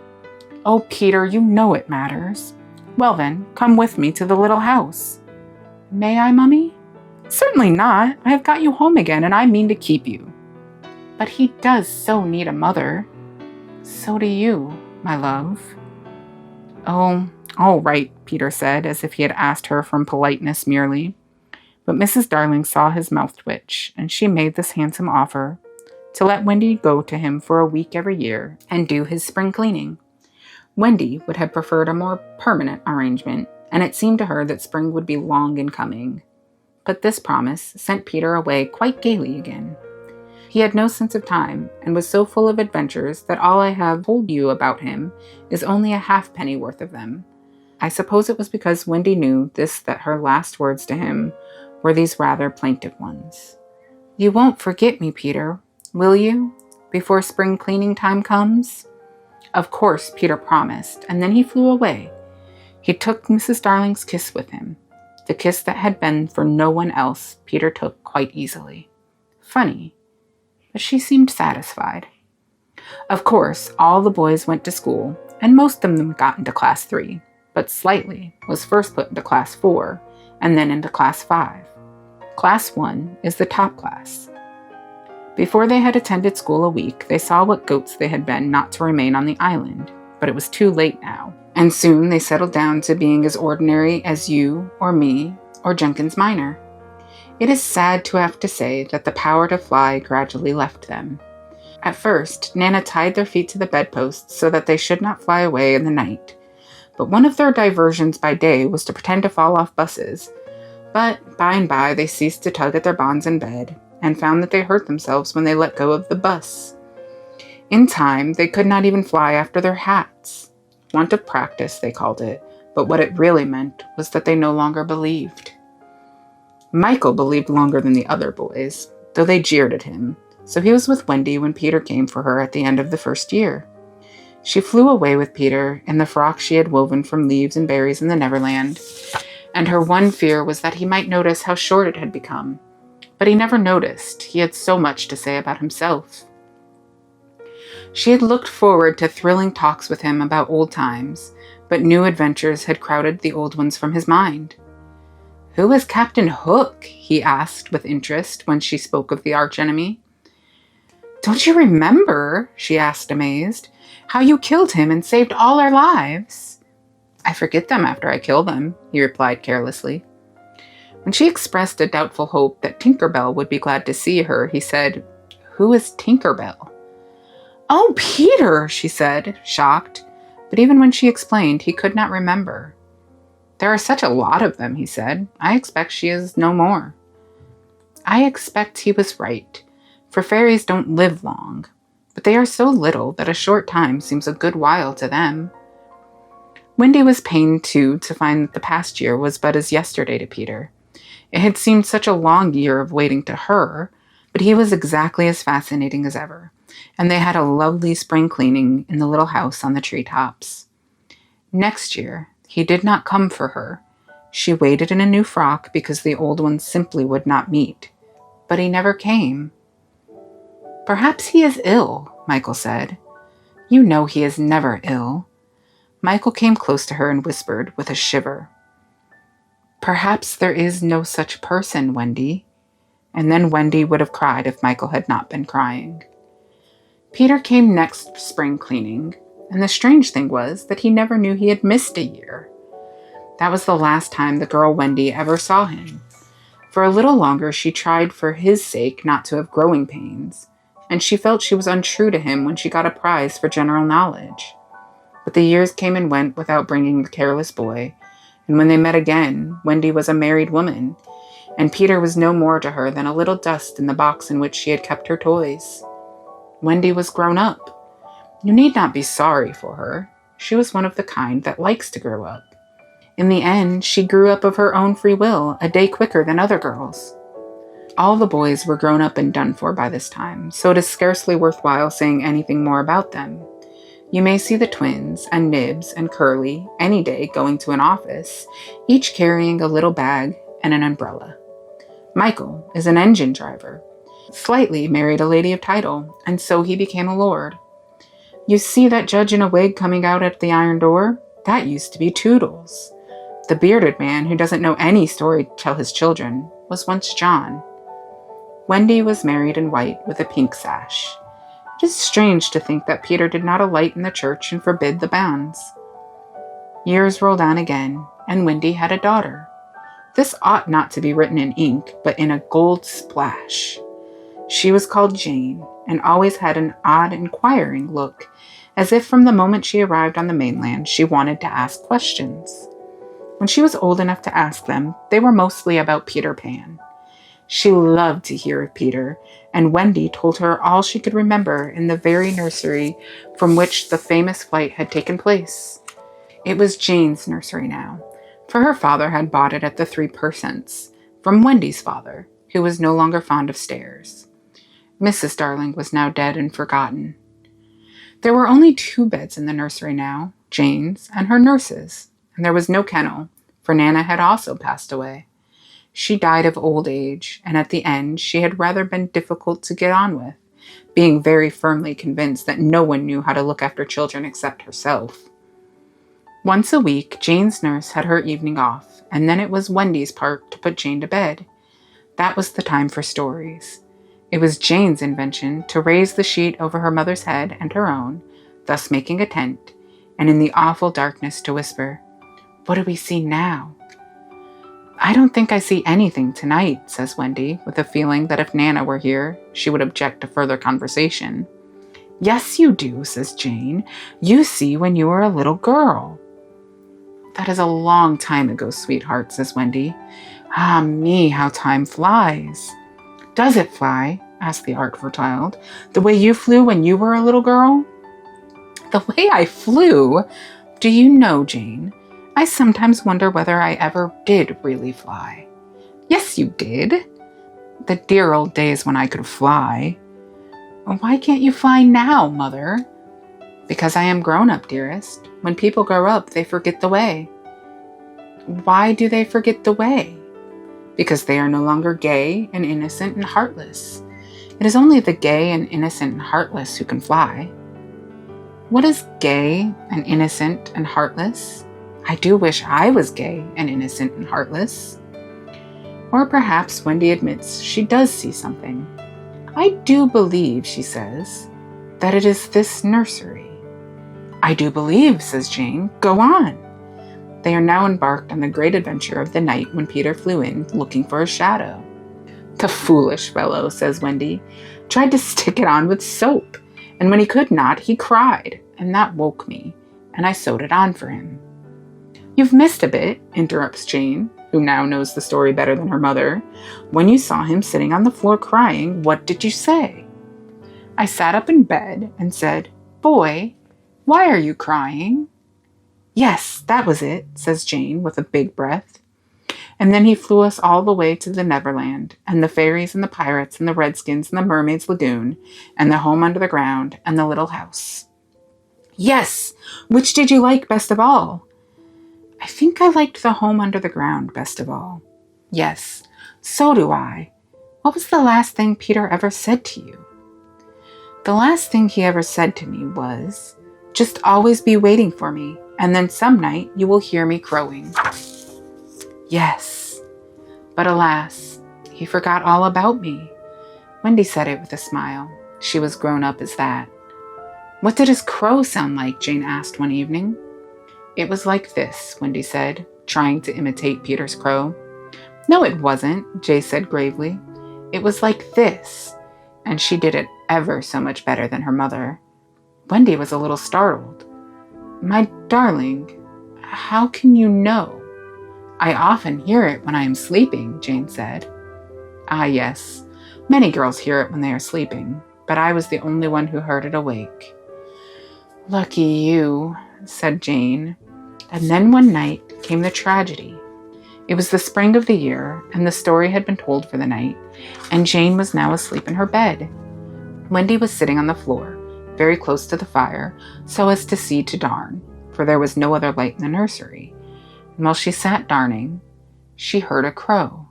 Oh, Peter, you know it matters. Well then, come with me to the little house. May I, Mummy? Certainly not. I have got you home again, and I mean to keep you. But he does so need a mother. So do you, my love. Oh, all right, Peter said, as if he had asked her from politeness merely. But Mrs. Darling saw his mouth twitch, and she made this handsome offer, to let Wendy go to him for a week every year and do his spring cleaning. Wendy would have preferred a more permanent arrangement, and it seemed to her that spring would be long in coming. But this promise sent Peter away quite gaily again. He had no sense of time, and was so full of adventures that all I have told you about him is only a halfpenny worth of them. I suppose it was because Wendy knew this that her last words to him were these rather plaintive ones. You won't forget me, Peter, will you, before spring cleaning time comes? Of course, Peter promised, and then he flew away. He took Mrs. Darling's kiss with him. The kiss that had been for no one else, Peter took quite easily. Funny, but she seemed satisfied. Of course, all the boys went to school, and most of them got into Class 3, but Slightly was first put into Class 4, and then into Class 5. Class 1 is the top class. Before they had attended school a week, they saw what goats they had been not to remain on the island, but it was too late now, and soon they settled down to being as ordinary as you, or me, or Jenkins Minor. It is sad to have to say that the power to fly gradually left them. At first, Nana tied their feet to the bedposts so that they should not fly away in the night, but one of their diversions by day was to pretend to fall off buses. But by and by they ceased to tug at their bonds in bed, and found that they hurt themselves when they let go of the bus. In time, they could not even fly after their hats. Want of practice, they called it, but what it really meant was that they no longer believed. Michael believed longer than the other boys, though they jeered at him, so he was with Wendy when Peter came for her at the end of the first year. She flew away with Peter in the frock she had woven from leaves and berries in the Neverland, and her one fear was that he might notice how short it had become. But he never noticed. He had so much to say about himself. She had looked forward to thrilling talks with him about old times, but new adventures had crowded the old ones from his mind. "Who is Captain Hook?" he asked with interest when she spoke of the archenemy. "Don't you remember," she asked, amazed, "how you killed him and saved all our lives?" "I forget them after I kill them," he replied carelessly. When she expressed a doubtful hope that Tinker Bell would be glad to see her, he said, "Who is Tinker Bell?" "Oh, Peter," she said, shocked. But even when she explained, he could not remember. "There are such a lot of them," he said. "I expect she is no more." I expect he was right, for fairies don't live long, but they are so little that a short time seems a good while to them. Wendy was pained, too, to find that the past year was but as yesterday to Peter. It had seemed such a long year of waiting to her, but he was exactly as fascinating as ever, and they had a lovely spring cleaning in the little house on the treetops. Next year, he did not come for her. She waited in a new frock because the old one simply would not meet. But he never came. "Perhaps he is ill," Michael said. "You know he is never ill." Michael came close to her and whispered with a shiver, "Perhaps there is no such person, Wendy." And then Wendy would have cried if Michael had not been crying. Peter came next spring cleaning, and the strange thing was that he never knew he had missed a year. That was the last time the girl Wendy ever saw him. For a little longer she tried for his sake not to have growing pains, and she felt she was untrue to him when she got a prize for general knowledge. But the years came and went without bringing the careless boy, and when they met again, Wendy was a married woman, and Peter was no more to her than a little dust in the box in which she had kept her toys. Wendy was grown up. You need not be sorry for her. She was one of the kind that likes to grow up. In the end, she grew up of her own free will, a day quicker than other girls. All the boys were grown up and done for by this time, so it is scarcely worthwhile saying anything more about them. You may see the twins, and Nibs, and Curly, any day going to an office, each carrying a little bag and an umbrella. Michael is an engine driver. Slightly married a lady of title, and so he became a lord. You see that judge in a wig coming out at the iron door? That used to be Toodles. The bearded man who doesn't know any story to tell his children was once John. Wendy was married in white with a pink sash. It is strange to think that Peter did not alight in the church and forbid the banns. Years rolled on again, and Wendy had a daughter. This ought not to be written in ink, but in a gold splash. She was called Jane, and always had an odd, inquiring look, as if from the moment she arrived on the mainland she wanted to ask questions. When she was old enough to ask them, they were mostly about Peter Pan. She loved to hear of Peter, and Wendy told her all she could remember in the very nursery from which the famous flight had taken place. It was Jane's nursery now, for her father had bought it at the 3%, from Wendy's father, who was no longer fond of stairs. Mrs. Darling was now dead and forgotten. There were only 2 beds in the nursery now, Jane's and her nurse's, and there was no kennel, for Nana had also passed away. She died of old age, and at the end she had rather been difficult to get on with, being very firmly convinced that no one knew how to look after children except herself. Once a week, Jane's nurse had her evening off, and then it was Wendy's part to put Jane to bed. That was the time for stories. It was Jane's invention to raise the sheet over her mother's head and her own, thus making a tent, and in the awful darkness to whisper, "What do we see now?" "I don't think I see anything tonight," says Wendy, with a feeling that if Nana were here, she would object to further conversation. "Yes, you do," says Jane. "You see when you were a little girl." "That is a long time ago, sweetheart," says Wendy. "Ah me, how time flies." "Does it fly?" asked the artful child. "The way you flew when you were a little girl?" "The way I flew? Do you know, Jane, I sometimes wonder whether I ever did really fly." "Yes, you did. The dear old days when I could fly." "Why can't you fly now, Mother?" Because I am grown up, dearest. When people grow up, they forget the way. Why do they forget the way? Because they are no longer gay and innocent and heartless. It is only the gay and innocent and heartless who can fly. What is gay and innocent and heartless? I do wish I was gay and innocent and heartless. Or perhaps Wendy admits she does see something. I do believe, she says, that it is this nursery. I do believe, says Jane. Go on. They are now embarked on the great adventure of the night when Peter flew in looking for a shadow. The foolish fellow, says Wendy, tried to stick it on with soap, and when he could not, he cried, and that woke me, and I sewed it on for him. You've missed a bit, interrupts Jane, who now knows the story better than her mother. When you saw him sitting on the floor crying, what did you say? I sat up in bed and said, Boy, why are you crying? Yes, that was it, says Jane with a big breath. And then he flew us all the way to the Neverland, and the fairies and the pirates and the redskins and the mermaid's lagoon, and the home under the ground and the little house. Yes, which did you like best of all? I think I liked the home under the ground best of all. Yes, so do I. What was the last thing Peter ever said to you? The last thing he ever said to me was, just always be waiting for me, and then some night you will hear me crowing. Yes, but alas, he forgot all about me. Wendy said it with a smile. She was grown up as that. What did his crow sound like? Jane asked one evening. It was like this, Wendy said, trying to imitate Peter's crow. No, it wasn't, Jay said gravely. It was like this, and she did it ever so much better than her mother. Wendy was a little startled. My darling, how can you know? I often hear it when I am sleeping, Jane said. Ah, yes, many girls hear it when they are sleeping, but I was the only one who heard it awake. Lucky you, said Jane. And then one night came the tragedy. It was the spring of the year, and the story had been told for the night, and Jane was now asleep in her bed. Wendy was sitting on the floor, very close to the fire, so as to see to darn, for there was no other light in the nursery. And while she sat darning, she heard a crow.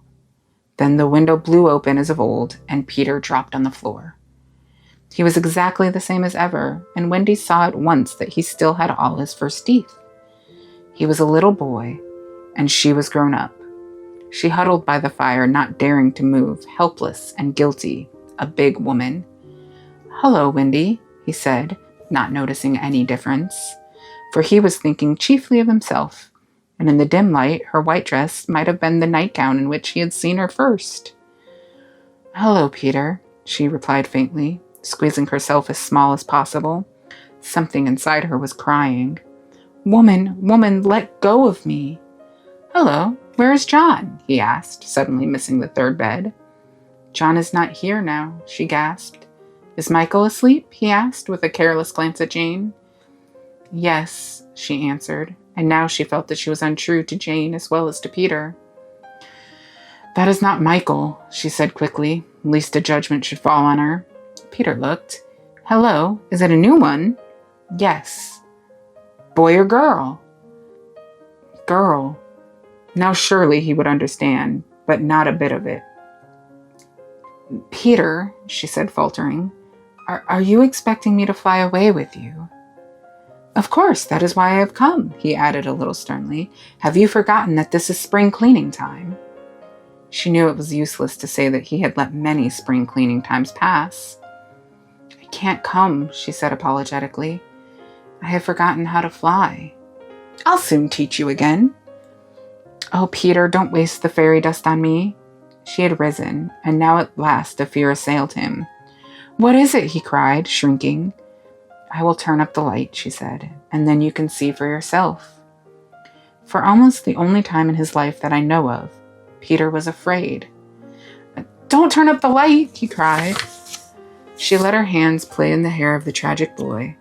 Then the window blew open as of old, and Peter dropped on the floor. He was exactly the same as ever, and Wendy saw at once that he still had all his first teeth. He was a little boy, and she was grown up. She huddled by the fire, not daring to move, helpless and guilty, a big woman. Hello, Wendy, he said, not noticing any difference, for he was thinking chiefly of himself, and in the dim light her white dress might have been the nightgown in which he had seen her first. Hello, Peter, she replied faintly, squeezing herself as small as possible. Something inside her was crying. Woman, let go of me. Hello, where is John? He asked, suddenly missing the third bed. John is not here now, she gasped. Is Michael asleep? He asked, with a careless glance at Jane. Yes, she answered, and now she felt that she was untrue to Jane as well as to Peter. That is not Michael, she said quickly, lest a judgment should fall on her. Peter looked. Hello, is it a new one? Yes. Boy or girl? Girl. Now surely he would understand, but not a bit of it. Peter, she said faltering, are you expecting me to fly away with you? Of course, that is why I have come, he added a little sternly. Have you forgotten that this is spring cleaning time? She knew it was useless to say that he had let many spring cleaning times pass. I can't come, she said apologetically. I have forgotten how to fly. I'll soon teach you again. Oh, Peter, don't waste the fairy dust on me. She had risen, and now at last a fear assailed him. What is it? He cried, shrinking. I will turn up the light, she said, and then you can see for yourself. For almost the only time in his life that I know of, Peter was afraid. Don't turn up the light, he cried. She let her hands play in the hair of the tragic boy.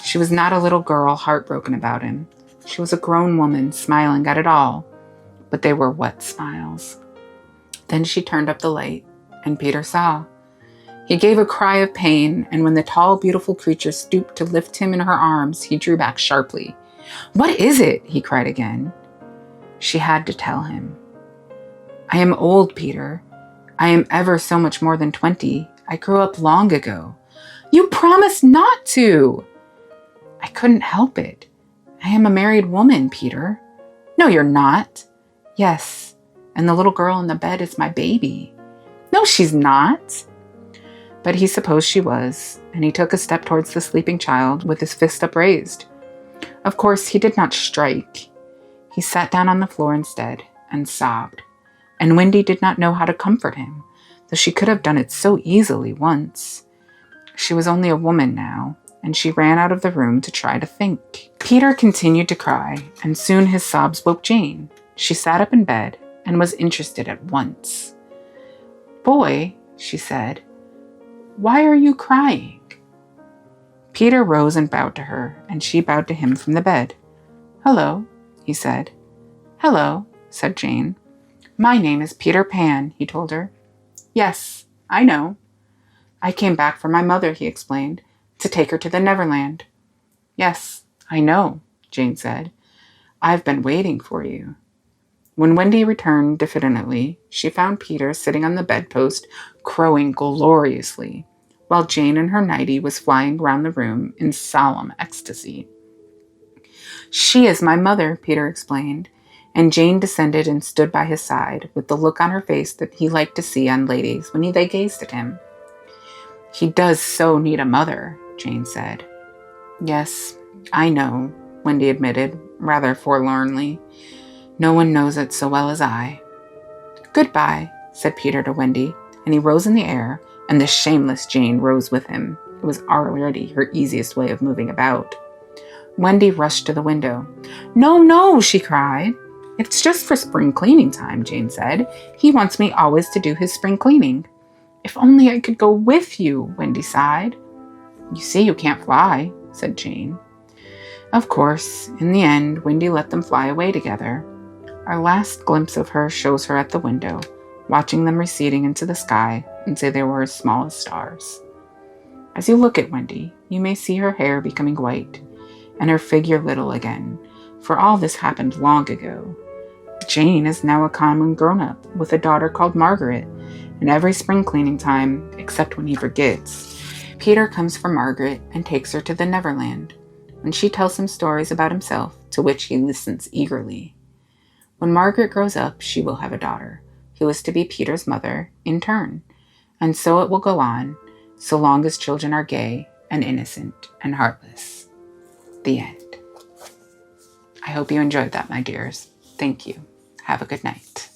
She was not a little girl heartbroken about him. She was a grown woman smiling at it all, but they were wet smiles. Then she turned up the light, and Peter saw. He gave a cry of pain, and when the tall, beautiful creature stooped to lift him in her arms, he drew back sharply. "What is it?" he cried again. She had to tell him. "I am old, Peter. I am ever so much more than 20. I grew up long ago." "You promised not to!" "I couldn't help it. I am a married woman, Peter." "No, you're not." "Yes, and the little girl in the bed is my baby." "No, she's not." But he supposed she was, and he took a step towards the sleeping child with his fist upraised. Of course, he did not strike. He sat down on the floor instead and sobbed, and Wendy did not know how to comfort him, though she could have done it so easily once. She was only a woman now, and she ran out of the room to try to think. Peter continued to cry, and soon his sobs woke Jane. She sat up in bed and was interested at once. "Boy," she said, "why are you crying?" Peter rose and bowed to her, and she bowed to him from the bed. "Hello," he said. "Hello," said Jane. "My name is Peter Pan," he told her. "Yes, I know. I came back for my mother," he explained, "to take her to the Neverland." "Yes, I know," Jane said. "I've been waiting for you." When Wendy returned diffidently, she found Peter sitting on the bedpost, crowing gloriously, while Jane in her nightie was flying round the room in solemn ecstasy. "She is my mother," Peter explained, and Jane descended and stood by his side, with the look on her face that he liked to see on ladies when they gazed at him. "He does so need a mother," Jane said. "Yes, I know," Wendy admitted, rather forlornly. "No one knows it so well as I." "Goodbye," said Peter to Wendy, and he rose in the air, and the shameless Jane rose with him. It was already her easiest way of moving about. Wendy rushed to the window. "No, no," she cried. "It's just for spring cleaning time," Jane said. "He wants me always to do his spring cleaning." "If only I could go with you," Wendy sighed. "You see you can't fly," said Jane. Of course, in the end, Wendy let them fly away together. Our last glimpse of her shows her at the window, watching them receding into the sky and say they were as small as stars. As you look at Wendy, you may see her hair becoming white and her figure little again, for all this happened long ago. Jane is now a common grown-up with a daughter called Margaret, and every spring cleaning time, except when he forgets, Peter comes for Margaret and takes her to the Neverland, and she tells him stories about himself, to which he listens eagerly. When Margaret grows up, she will have a daughter, who is to be Peter's mother in turn, and so it will go on, so long as children are gay and innocent and heartless. The end. I hope you enjoyed that, my dears. Thank you. Have a good night.